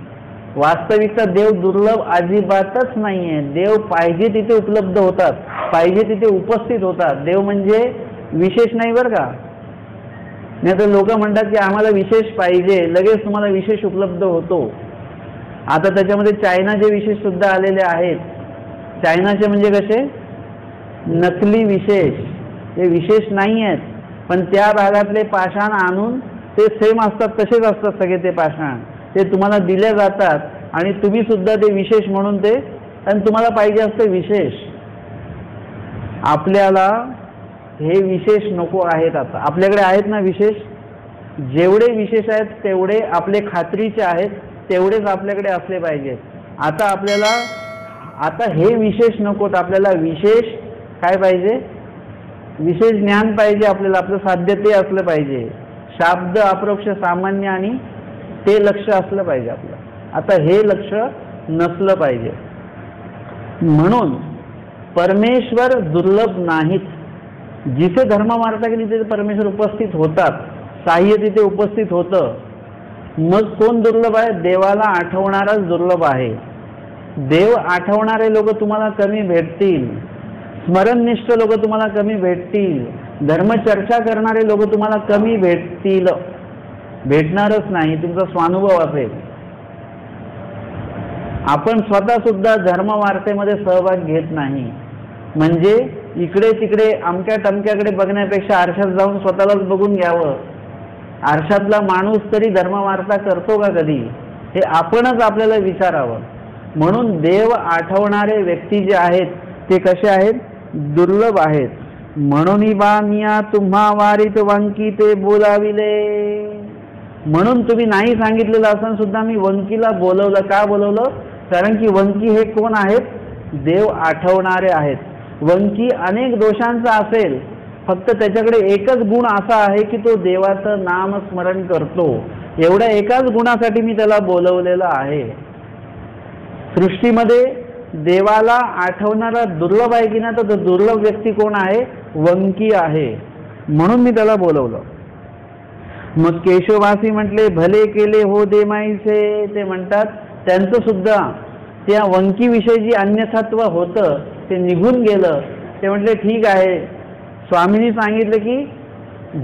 वास्तविकता देव दुर्लभ अजिबातच नाही आहे. देव पाहिजे तिथे उपलब्ध होतात, पाहिजे तिथे उपस्थित होतात. देव म्हणजे विशेष नाही बरं का. नाही तर लोक म्हणतात की आम्हाला विशेष पाहिजे, लगेच तुम्हाला विशेष उपलब्ध होतो. आता त्याच्यामध्ये चायनाचे विशेष सुद्धा आलेले आहेत. चायनाचे म्हणजे कसे, नकली विशेष, हे विशेष नाही आहेत, पण त्या भागातले पाषाण आणून ते सेम असतात, तसेच असतात सगळे ते पाषाण, ते तुम्हाला दिले जातात आणि तुम्ही सुद्धा ते विशेष म्हणून ते, आणि तुम्हाला पाहिजे असते विशेष. आपल्याला हे विशेष नको आहेत. आता आपल्याकडे आहेत ना विशेष, जेवढे विशेष आहेत तेवढे आपले खात्रीचे आहेत, तेवढेच आपल्याकडे असले पाहिजेत. आता आपल्याला आता हे विशेष नकोत आपल्याला, विशेष काय पाहिजे, विशेष ज्ञान पाहिजे आपल्याला, आपलं साध्य ते असलं पाहिजे, शाब्द अप्रोक्ष सामान्य आणि ते लक्ष असलं पाहिजे आपलं. आता हे लक्ष नसलं पाहिजे. म्हणून परमेश्वर दुर्लभ नाहीत. जिथे धर्मवार्ता केली तिथे परमेश्वर उपस्थित होतात, साह्य तिथे उपस्थित होतं. मग कोण दुर्लभ आहे, देवाला आठवणाराच दुर्लभ आहे. देव आठवणारे लोक तुम्हाला कमी भेटतील, स्मरणनिष्ठ लोक तुम्हाला कमी भेटतील, धर्मचर्चा करणारे लोक तुम्हाला कमी भेटतील, भेटणारच नाही. तुमचा स्वानुभव असेल. आपण स्वतः सुद्धा धर्मवार्तेमध्ये सहभाग घेत नाही. म्हणजे इकडे तिकडे अमक्या टमक्याकडे बघण्यापेक्षा आरशात जाऊन स्वतःलाच बघून घ्यावं. आरशातला माणूस तरी धर्मवार्ता करतो का कधी, हे आपणच आपल्याला विचारावं. म्हणून देव आठवणारे व्यक्ती जे आहेत ते कसे आहेत, दुर्लभ आहेत. म्हणून बा मिया तुम्हा वारीत वंकी ते बोलाविले. म्हणून तुम्ही नाही सांगितलेलं असं सुद्धा मी वंकीला बोलवलं. का बोलवलं, कारण की वंकी हे कोण आहेत, देव आठवणारे आहेत. वंकी अनेक दोषांचा असेल, फक्त त्याच्याकडे एकच गुण असा आहे की तो देवाचं नाम स्मरण करतो. एवढ्या एकाच गुणासाठी मी त्याला बोलवलेलं आहे. सृष्टीमध्ये देवाला आठवणारा दुर्लभ आहे की नाही, तर दुर्लभ व्यक्ती कोण आहे, वंकी आहे. म्हणून मी त्याला बोलवलं. मग केशववासी म्हटले भले केले हो देमाईचे. ते म्हणतात त्यांचं सुद्धा त्या वंकीविषयी जी अन्यथत्व होतं ते निघून गेलं. ते म्हटले ठीक आहे, स्वामींनी सांगितलं की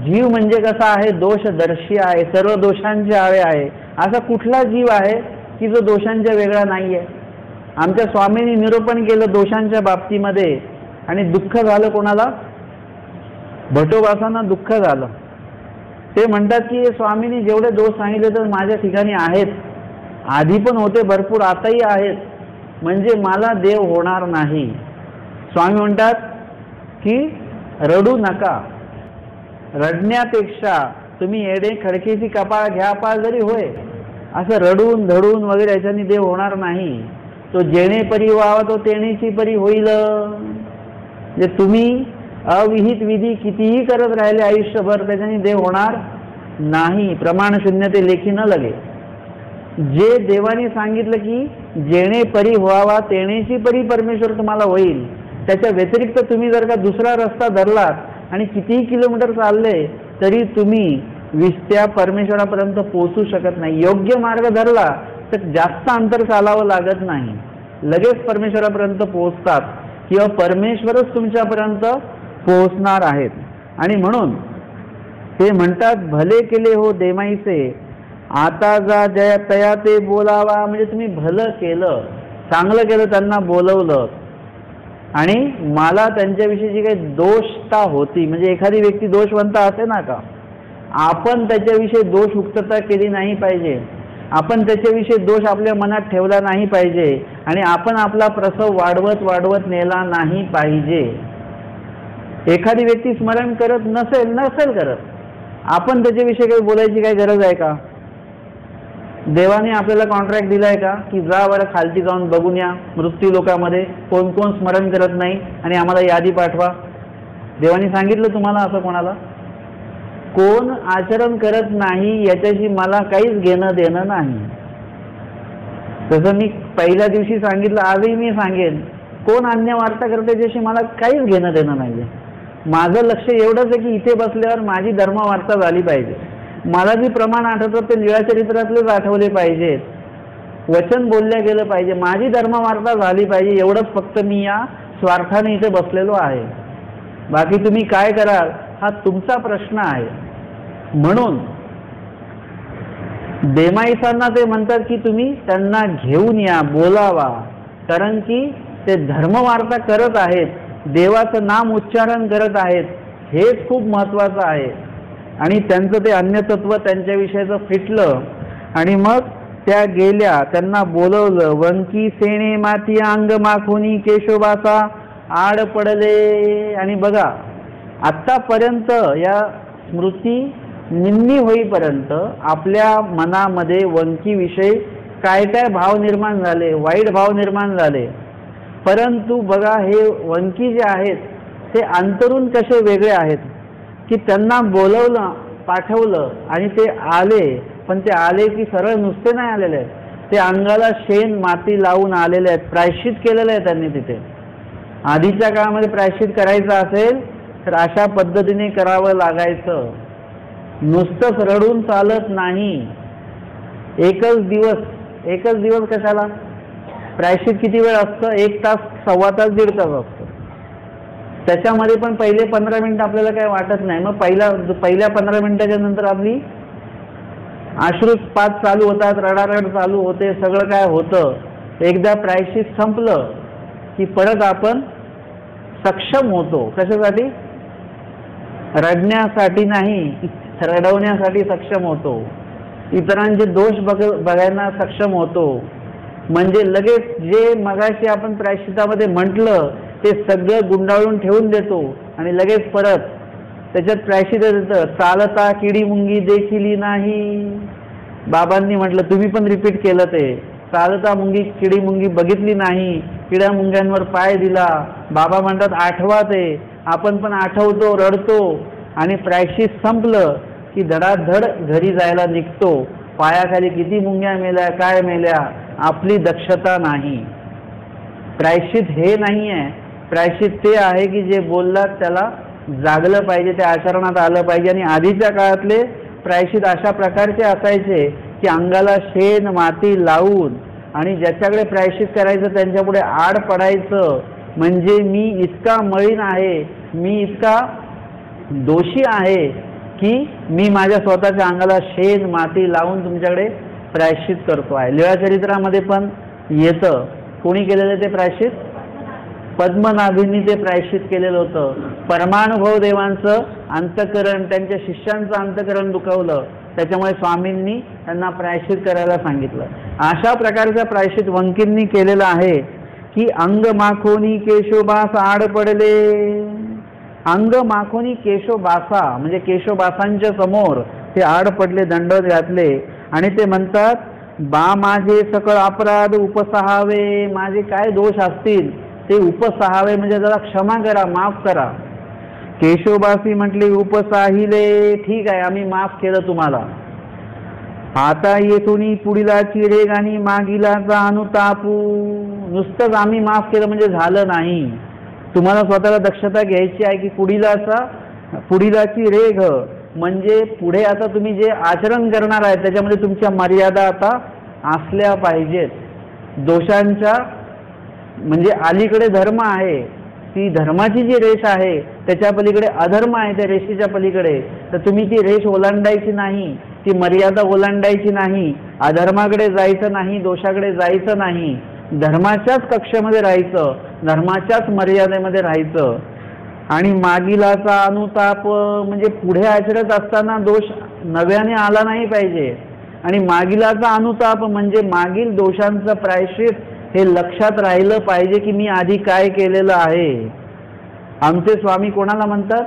जीव म्हणजे कसा आहे, दोषदर्शी आहे, सर्व दोषांचे आळे आहे. असा कुठला जीव आहे की जो दोषांच्या वेगळा नाही आहे. आमच्या स्वामींनी निरूपण केलं दोषांच्या बाबतीमध्ये, आणि दुःख झालं कोणाला, भटोबासांना दुःख झालं. ते म्हणतात की स्वामींनी जेवढे दोष सांगितले तर माझ्या ठिकाणी आहेत, आधी पण होते भरपूर, आताही आहेत, म्हणजे मला देव होणार नाही. स्वामी म्हणतात की रडू नका, रडण्यापेक्षा तुम्ही येडे खडकेची कपाळ घ्या पाळ जरी होय, असं रडून धडून वगैरे याच्यानी देव होणार नाही. तो जेणे परी व्हावा तो तेणेची परी होईल. जे तुम्ही अविहित विधी कितीही करत राहिले आयुष्यभर, त्याच्याने देव होणार नाही. प्रमाण शून्य ते लेखी न लगे. जे देवाने सांगितलं की जेणे परी व्हावा तेणेची परी परमेश्वर तुम्हाला होईल, त्याच्या व्यतिरिक्त तुम्ही जर का दुसरा रस्ता धरलात आणि कितीही किलोमीटर चालले तरी तुम्ही त्या परमेश्वरापर्यंत पोहोचू शकत नाही. योग्य मार्ग धरला तर जास्त अंतर चालावं लागत नाही, लगेच परमेश्वरापर्यंत पोहोचतात, किंवा परमेश्वरच तुमच्यापर्यंत पोहोचणार आहेत. आणि म्हणून ते म्हणतात भले केले हो देमाईचे, आता जा जया तया ते बोलावा. म्हणजे तुम्ही भलं केलं, चांगलं केलं, त्यांना बोलवलं, आणि मला त्यांच्याविषयी जी काही दोषता होती, म्हणजे एखादी व्यक्ती दोषवंत असे ना का, आपण त्याच्याविषयी दोषयुक्तता केली नाही पाहिजे, आपण त्याच्याविषयी दोष आपल्या मनात ठेवला नाही पाहिजे, आणि आपण आपला प्रसव वाढवत वाढवत नेला नाही पाहिजे. एखादी व्यक्ती स्मरण करत नसेल करत, आपण त्याच्याविषयी काही बोलायची काही गरज आहे का? देवाने आपल्याला कॉन्ट्रॅक्ट दिलाय का की जा बरं खालती जाऊन बघून या मृत्यू लोकांमध्ये कोण कोण स्मरण करत नाही आणि आम्हाला यादी पाठवा? देवाने सांगितलं तुम्हाला असं कोणाला? कोण आचरण करत नाही याच्याशी मला काहीच घेणं देणं नाही. तसं मी पहिल्या दिवशी सांगितलं, आजही मी सांगेन, कोण अन्य वार्ता करते त्याच्याशी मला काहीच घेणं देणं नाही. माझं लक्ष एवढंच आहे की इथे बसल्यावर माझी धर्मवार्ता झाली पाहिजे. मला जे प्रमाण आठवतं ते लीळाचरित्रातलेच आठवले पाहिजेत, वचन बोलल्या गेलं पाहिजे, माझी धर्मवार्ता झाली पाहिजे. एवढंच फक्त मी या स्वार्थाने इथे बसलेलो आहे. बाकी तुम्ही काय कराल हा तुमचा प्रश्न आहे. म्हणून देमाईसांना ते म्हणतात की तुम्ही त्यांना घेऊन या, बोलावा, कारण की ते धर्मवार्ता करत आहेत, देवाचं नाम उच्चारण करत आहेत, हेच खूप महत्वाचं आहे. आणि त्यांचं ते अन्यतत्व त्यांच्याविषयीचं फिटलं, आणि मग त्या गेल्या, त्यांना बोलवलं. वंकी सेणे माती अंग माखोनी केशोबाचा आड पडले. आणि बघा आत्तापर्यंत या स्मृती निम्मी होईपर्यंत आपल्या मनामध्ये वंकीविषयी काय काय भाव निर्माण झाले, वाईट भाव निर्माण झाले. परंतु बघा, हे वंकी जे आहेत ते अंतरून कसे वेगळे आहेत की त्यांना बोलवलं, पाठवलं आणि ते आले, पण ते आले की सरळ नुसते नाही आलेले आहेत, ते अंगाला शेण माती लावून आलेले आहेत, प्रायश्चित केलेलं आहे त्यांनी तिथे. आधीच्या काळामध्ये प्रायश्चित करायचं असेल तर अशा पद्धतीने करावं लागायचं, नुसतंच रडून चालत नाही. एकच दिवस कशाला? प्रायश्चित किती वेळ असतं? 1 तास, सव्वा तास, 1.5 तास असतं. त्याच्यामध्ये पण पहिले 15 मिनिटं आपल्याला काही वाटत नाही, मग पहिल्या 15 मिनिटाच्या नंतर आपली अश्रुपात चालू होतात, रडारड चालू होते, सगळं काय होतं. एकदा प्रायश्चित संपलं की परत आपण सक्षम होतो. कशासाठी? रडण्यासाठी नाही, रडवण्यासाठी सक्षम होतो. इतरांचे दोष बघायला सक्षम होतो. म्हणजे लगेच जे मगाशी आपण प्रायश्चितामध्ये म्हटलं ते सगळं गुंडाळून ठेवून देतो आणि लगेच परत त्याच्यात प्रायश्चित देतं. चालता किडी मुंगी देखिली नाही. बाबांनी म्हटलं, तुम्ही पण रिपीट केलं ते. चालता किडी मुंगी बघितली नाही, किड्या मुंग्यांवर पाय दिला. बाबा म्हणतात आठवा ते. आपण पण आठवतो, रडतो आणि प्रायश्चित संपलं की धडाधड घरी जायला निघतो. पायाखाली किती मुंग्या मेल्या, काय मेल्या, आपली दक्षता नाही. प्रायश्चित हे नाही आहे. प्रायश्चित ते आहे की जे बोललात त्याला जागलं पाहिजे, ते आचरणात आलं पाहिजे. आणि आधीच्या काळातले प्रायश्चित अशा प्रकारचे असायचे की अंगाला शेण माती लावून आणि ज्याच्याकडे प्रायश्चित करायचं त्यांच्यापुढे आड पडायचं. म्हणजे मी इतका मळीन आहे, मी इतका दोषी आहे की मी माझ्या स्वतःच्या अंगाला शेण माती लावून तुमच्याकडे प्रायश्चित करतो आहे. लीळाचरित्रामध्ये पण येतं. कोणी केलेलं ते प्रायश्चित? पद्मनाभींनी ते प्रायश्चित केलेलं होतं. परमानुभव देवांचं अंतकरण, त्यांच्या शिष्यांचं अंतकरण दुखावलं, त्याच्यामुळे स्वामींनी त्यांना प्रायश्चित करायला सांगितलं. अशा प्रकारचा प्रायश्चित वंकींनी केलेलं आहे की अंग माखोनी केशोबास आड पडले. अंग माखोनी केशोबासा म्हणजे केशोबासांच्या समोर ते आड पडले, दंडवत घातले आणि ते म्हणतात, बा माझे सकळ अपराध उपसहावे. माझे काय दोष असतील ते उपसहावे म्हणजे जरा क्षमा करा, माफ करा. केशोबासी म्हटले उपसाहिले, ठीक आहे आम्ही माफ केलं तुम्हाला. आता येथून पुढीलाची रेग आणि मागीलाचा अनुतापू. नुसतंच आम्ही माफ केलं म्हणजे झालं नाही. तुम्हाला स्वतःला दक्षता घ्यायची आहे की पुढीलाची रेघ म्हणजे पुढे आता तुम्ही जे आचरण करणार आहे त्याच्यामध्ये तुमच्या मर्यादा आता असल्या पाहिजेत. दोषांच्या म्हणजे अलीकडे धर्म आहे, ती धर्माची जी रेष आहे त्याच्या पलीकडे अधर्म आहे, त्या रेषेच्या पलीकडे. तर तुम्ही ती रेष ओलांडायची नाही, ती मर्यादा ओलांडायची नाही, अधर्माकडे जायचं नाही, दोषाकडे जायचं नाही, धर्माच्याच कक्षेमध्ये राहायचं, धर्माच्याच मर्यादेमध्ये राहायचं. आणि मागीलाचा अनुताप म्हणजे पुढे आचरत असताना दोष नव्याने आला नाही पाहिजे. आणि मागीलाचा अनुताप म्हणजे मागील दोषांचं प्रायश्चित हे लक्षात राहिलं पाहिजे की मी आधी काय केलेलं आहे. आमचे स्वामी कोणाला म्हणतात?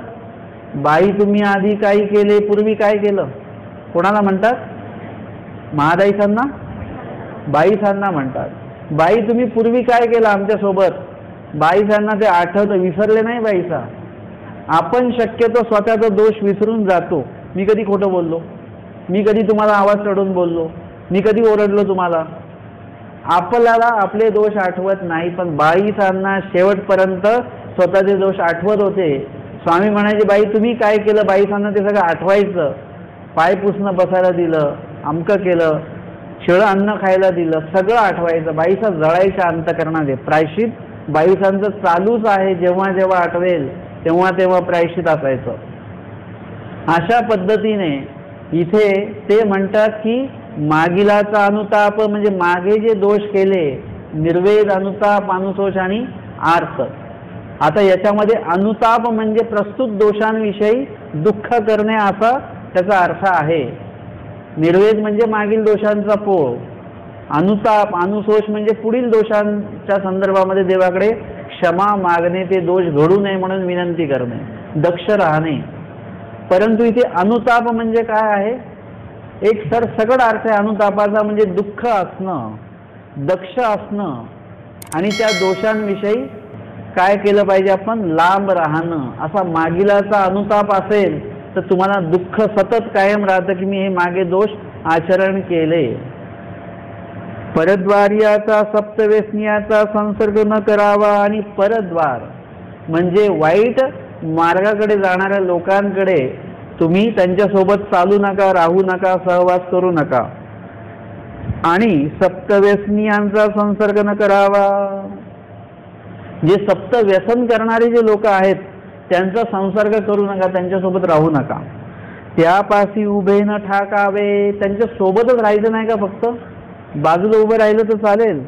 बाई तुम्ही आधी काय केले, पूर्वी काय केलं? कोणाला म्हणतात? महादाईसांना, बाईसांना म्हणतात. बाई तुम्ही पूर्वी काय केलं आमच्यासोबत? बाईसांना ते आठवतं, विसरले नाही बाईसा. आपण शक्यतो स्वतःचा दोष विसरून जातो. मी कधी खोटं बोललो? मी कधी तुम्हाला आवाज चढवून बोललो? मी कधी ओरडलो तुम्हाला? आपल्याला आपले दोष आठवत नाही, पण बाईसांना शेवटपर्यंत स्वतःचे दोष आठवत होते. स्वामी म्हणायचे बाई तुम्ही काय केलं? बाईसांना ते सगळं आठवायचं. पाय पुसणं बसायला दिलं, अमकं केलं, शिळं अन्न खायला दिलं, सगळं आठवायचं. बाईसा जळायच्या अंतकरणाने. प्रायश्चित बाईसांचं चालूच आहे, जेव्हा जेव्हा आठवेल तेव्हा तेव्हा प्रायश्चित असायचं. अशा पद्धतीने इथे ते म्हणतात की मागीलाचा अनुताप म्हणजे मागे जे दोष केले, निर्वेद, अनुताप, अनुशोच आणि आर्त. आता याच्यामध्ये अनुताप म्हणजे प्रस्तुत दोषांविषयी दुःख करणे असा त्याचा अर्थ आहे. निर्वेद म्हणजे मागील दोषांचा पोळ, अनुताप, अनुशोच म्हणजे पुढील दोषांच्या संदर्भामध्ये देवाकडे क्षमा मागणे, ते दोष घडू नये म्हणून विनंती करणे, दक्ष राहणे. परंतु इथे अनुताप म्हणजे काय आहे? एक सरसकट अर्थ आहे अनुतापाचा म्हणजे दुःख असणं, दक्ष असणं, आणि त्या दोषांविषयी काय केलं पाहिजे, आपण लांब राहणं. असा मागीलाचा अनुताप असेल तर तुम्हाला दुःख सतत कायम राहतं की मी हे मागे दोष आचरण केले. परद्वार्याचा सप्तव्यसनीयाचा संसर्ग न करावा. आणि परद्वार म्हणजे वाईट मार्गाकडे जाणाऱ्या लोकांकडे तुम्ही त्यांच्यासोबत चालू नका, राहू नका, सहवास करू नका. आणि सप्तव्यसनीयांचा संसर्ग न करावा. जे सप्त व्यसन करणारे जे लोक आहेत त्यांचा संसर्ग करू नका, त्यांच्यासोबत राहू नका. त्यापाशी उभे न ठाकावे. त्यांच्या सोबतच राहायचं नाही का, फक्त बाजूला उभं राहिलं तर चालेल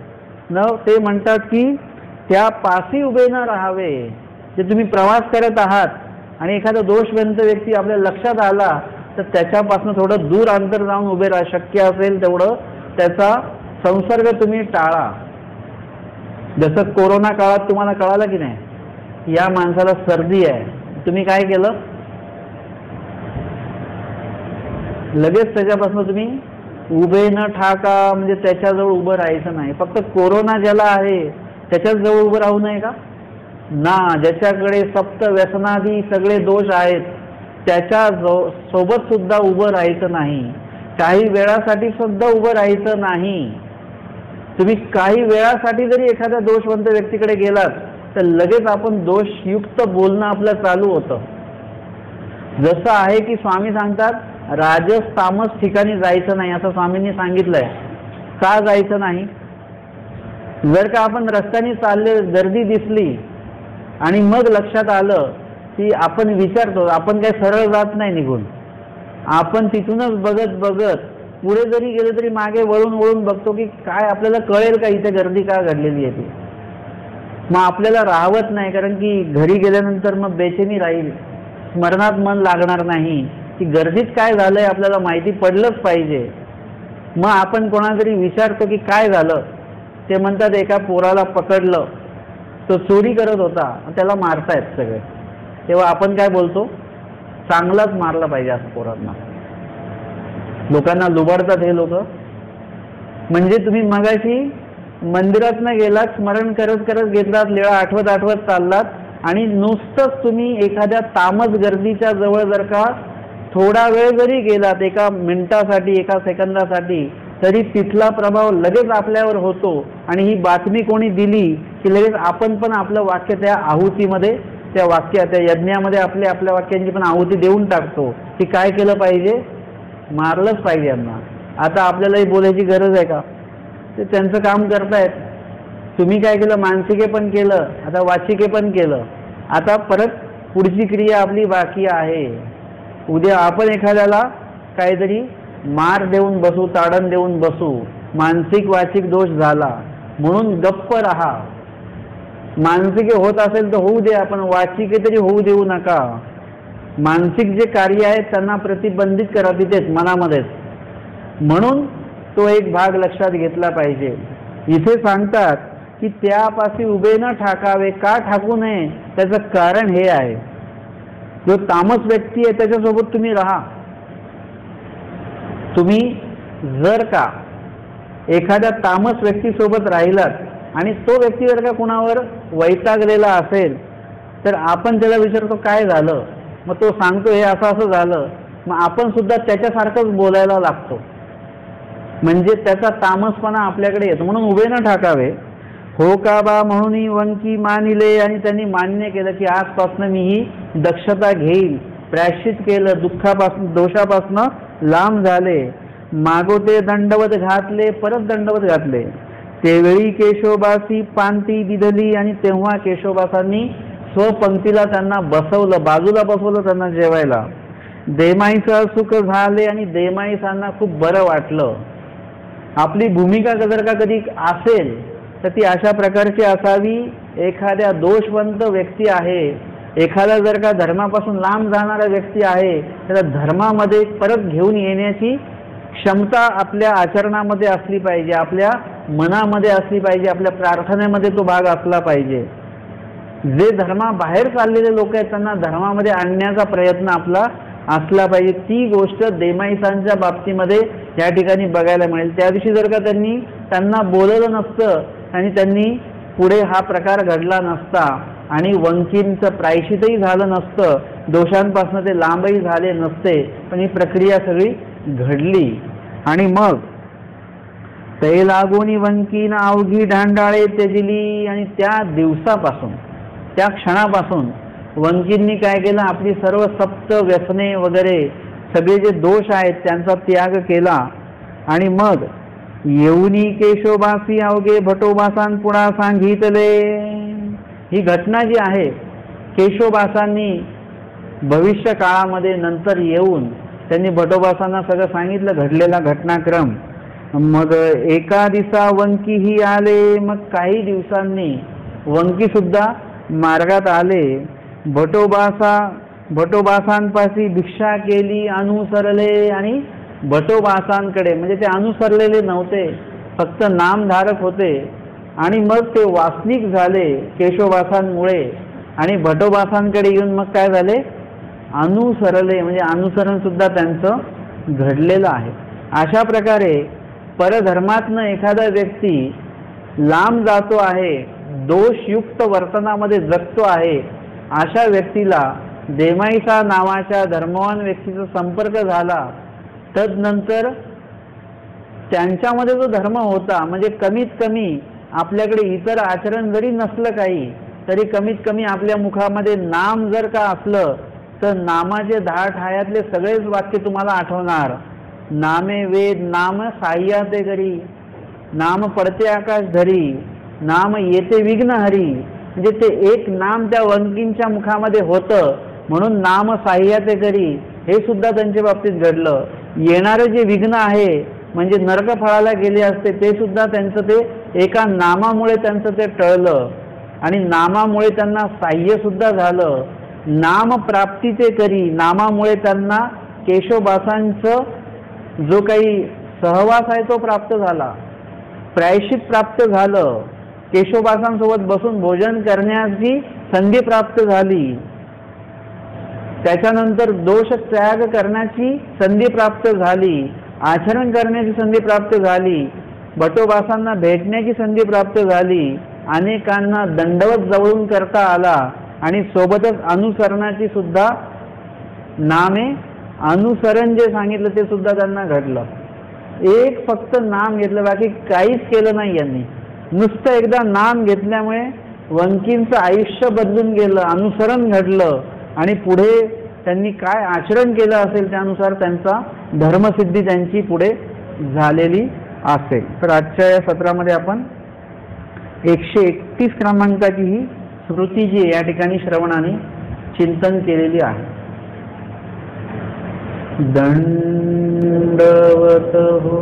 न. ते म्हणतात की त्या पाशी उभे न राहावे. जे तुम्ही प्रवास करत आहात आणि एखादा दोषवंत व्यक्ती आपल्या लक्षात आला तर त्याच्यापासून थोडं दूर अंतर जाऊन उभे राहा. शक्य असेल तेवढं त्याचा संसर्ग तुम्ही टाळा. जसं कोरोना काळात तुम्हाला कळालं की नाही, या माणसाला सर्दी आहे, तुम्ही काय केलं, लगेच त्याच्यापासून तुम्ही उभे न ठाका. म्हणजे त्याच्याजवळ उभं राहायचं नाही. फक्त कोरोना ज्याला आहे त्याच्याच जवळ उभं राहू नये का ना. ज्याच्याकडे सप्त व्यसनादी सगळे दोष आहेत त्याच्या सोबत सुद्धा उभं राहायचं नाही. काही वेळासाठी सुद्धा उभं राहायचं नाही. तुम्ही काही वेळासाठी जरी एखाद्या दोषवंत व्यक्तीकडे गेलात तर लगेच आपण दोषयुक्त बोलणं आपलं चालू होतं. जसं आहे की स्वामी सांगतात राजस तामस ठिकाणी जायचं नाही, असं स्वामींनी सांगितलंय. का जायचं नाही, जर का आपण रस्त्याने चालले, गर्दी दिसली आणि मग लक्षात आलं की आपण विचारतो, आपण काही सरळ जात नाही निघून, आपण तिथूनच बघत बघत पुढे जरी गेले तरी मागे वळून वळून बघतो की काय आपल्याला कळेल का इथे गर्दी का घडलेली आहे ती. मग आपल्याला राहवत नाही, कारण की घरी गेल्यानंतर मग बेचैनी राहील, स्मरणात मन लागणार नाही की गर्दीत काय झालंय आपल्याला माहिती पडलंच पाहिजे. मग आपण कोणातरी विचारतो की काय झालं, ते म्हणतात एका पोराला पकडलं, तो चोरी करत होता, त्याला मारतायत सगळे. तेव्हा आपण काय बोलतो, चांगलाच मारला पाहिजे असं पोरांना. लोकांना लुबाडतात हे लोक. म्हणजे तुम्ही मगाशी मंदिरात न गेलात, स्मरण करत करत घेतलात, लीळा आठवत आठवत चाललात आणि नुसतंच तुम्ही एखाद्या तामस गर्दीच्या जवळ जर का थोडा वेळ जरी गेलात, एका मिनिटासाठी, एका सेकंदासाठी, तरी तिथला प्रभाव लगेच आपल्यावर होतो. आणि ही बातमी कोणी दिली की लगेच आपण पण आपलं वाक्य त्या आहुतीमध्ये, त्या वाक्या, त्या यज्ञामध्ये आपल्या वाक्यांची पण आहुती देऊन टाकतो की काय केलं पाहिजे, मारलंच पाहिजे यांना. आता आपल्यालाही बोलायची गरज आहे का, ते त्यांचं काम करतायत. तुम्ही काय केलं, मानसिके पण केलं, आता वाचिके पण केलं, आता परत पुढची क्रिया आपली बाकी आहे. उद्या आपण एखाद्याला काहीतरी मार देऊन बसू, ताडण देऊन बसू, मानसिक वाचिक दोष झाला म्हणून गप्प राहा. मानसिके होत असेल तर होऊ दे, आपण वाचिके तरी होऊ देऊ नका. मानसिक जे कार्य आहेत त्यांना प्रतिबंधित करा तिथेच मनामध्येच. म्हणून तो एक भाग लक्षात घेतला पाहिजे. इथे सांगतात की त्यापाशी उभे न ठाकावे. का ठाकू नये, त्याचं कारण हे आहे, जो तामस व्यक्ती आहे त्याच्यासोबत तुम्ही राहा. तुम्ही जर का एखाद्या तामस व्यक्तीसोबत राहिलात आणि तो व्यक्ती जर का कुणावर वैतागलेला असेल तर आपण त्याला विचारतो काय झालं, मग तो सांगतो हे असं असं झालं, मग आपण सुद्धा त्याच्यासारखंच बोलायला लागतो. म्हणजे त्याचा तामसपणा आपल्याकडे येतो. म्हणून उभे न ठाकावे. हो का बा म्हणून वंकी मानिले. आणि त्यांनी मान्य केलं की आजपासून मी ही दक्षता घेईल, प्रायश्चित केलं, दुःखापासून दोषापासून लांब झाले. मागोते दंडवत घातले, परत दंडवत घातले. तेवेळी केशोबासी पांती दिधली. आणि तेव्हा केशोबासांनी स्वपंक्तीला त्यांना बसवलं, बाजूला बसवलं त्यांना जेवायला. देमाईचं सुख झाले. आणि देमाईसांना खूप बरं वाटलं. आपली भूमिका जर का कधी असेल तर ती अशा प्रकारची असावी, एखाद्या दोषवंत व्यक्ती आहे, एखादा जर का धर्मापासून लांब जाणारा व्यक्ती आहे, त्याला धर्मामध्ये परत घेऊन येण्याची क्षमता आपल्या आचरणामध्ये असली पाहिजे, आपल्या मनामध्ये असली पाहिजे, आपल्या प्रार्थनेमध्ये तो भाग असला पाहिजे. जे धर्माबाहेर चाललेले लोक आहेत त्यांना धर्मामध्ये आणण्याचा प्रयत्न आपला असला पाहिजे. ती गोष्ट देमाईसांच्या बाबतीमध्ये या ठिकाणी बघायला मिळेल. त्या दिवशी जर का त्यांना बोलवलं नसतं आणि त्यांनी पुढे हा प्रकार घडला नसता आणि वंकींचं प्रायश्चितही झालं नसतं, दोषांपासून ते लांबही झाले नसते, पण ही प्रक्रिया सगळी घडली. आणि मग ते लागोनी वंकीन अवघी ढांडाळे त्यजिली. आणि त्या दिवसापासून, त्या क्षणापासून वंकींनी काय केलं, आपली सर्व सप्त व्यसने वगैरे सगळे जे दोष आहेत त्यांचा त्याग केला. आणि मग येऊनी केशोबासी अवघे भटोबासां पुढा सांगितले. ही घटना जी आहे, केशोबासांनी भविष्य काळामध्ये नंतर येऊन त्यांनी भटोबासांना सगळं सांगितलं, घडलेला घटनाक्रम. मग एका दिवसा वंकी ही आले. मग काही दिवसांनी वंकी सुद्धा मार्गात आले. भटोबासांपाशी भिक्षा केली, अनुसरले. आणि भटोबासांकडे, म्हणजे ते अनुसरलेले नव्हते, फक्त नामधारक होते. आणि मग ते वासनिक झाले केशोबासांमुळे. आणि भटोबासांकडे येऊन मग काय झाले, अनुसरले, म्हणजे अनुसरण सुद्धा त्यांचं घडलेलं आहे. अशा प्रकारे परधर्मातनं एखादा व्यक्ती लांब जातो आहे, दोषयुक्त वर्तनामध्ये जगतो आहे, अशा व्यक्तीला देमाईसा नावाच्या धर्मवान व्यक्तीचा संपर्क झाला. तदनंतर त्यांच्यामध्ये जो धर्म होता, म्हणजे कमीत कमी आपल्याकडे इतर आचरण जरी नसलं काही, तरी कमीत कमी आपल्या मुखामध्ये नाम जर का असलं तर नामाचे 10 ठायातले सगळेच वाक्य तुम्हाला आठवणार. नामे वेद, नाम साह्याते करी, नाम पडते आकाश धरी, नाम येते विघ्न हरी. म्हणजे ते एक नाम त्या वंकींच्या मुखामध्ये होतं, म्हणून नाम साह्याते करी हे सुद्धा त्यांच्या बाबतीत घडलं. येणारे जे विघ्न आहे, म्हणजे नरक फळाला गेले असते, ते सुद्धा त्यांचं ते एका नामामुळे त्यांचं ते टळलं. आणि नामामुळे त्यांना साह्य सुद्धा झालं. नाम प्राप्ती ते करी, नामामुळे त्यांना केशोबासांचं जो काही सहवास आहे तो प्राप्त झाला, प्रायश्चित प्राप्त झालं, केशोबासांसोबत बसून भोजन करण्याची संधी प्राप्त झाली, त्याच्यानंतर दोष त्याग करण्याची संधी प्राप्त झाली, आचरण करण्याची संधी प्राप्त झाली, भटोबासांना भेटण्याची संधी प्राप्त झाली, अनेकांना दंडवत जवळून करता आला. आणि सोबतच अनुसरणाची सुद्धा नामे, अनुसरण जे सांगितलं ते सुद्धा त्यांना घडलं. एक फक्त नाम घेतलं, बाकी काहीच केलं नाही यांनी. नुसतं एकदा नाम घेतल्यामुळे वंकींचं आयुष्य बदलून गेलं, अनुसरण घडलं. आणि पुढे त्यांनी काय आचरण केलं असेल त्यानुसार त्यांचा धर्मसिद्धी त्यांची पुढे झालेली असेल. तर आजच्या या सत्रामध्ये आपण 131 क्रमांकाची ही स्मृती जी या ठिकाणी श्रवणाने चिंतन केलेली आहे. दंडवत हो.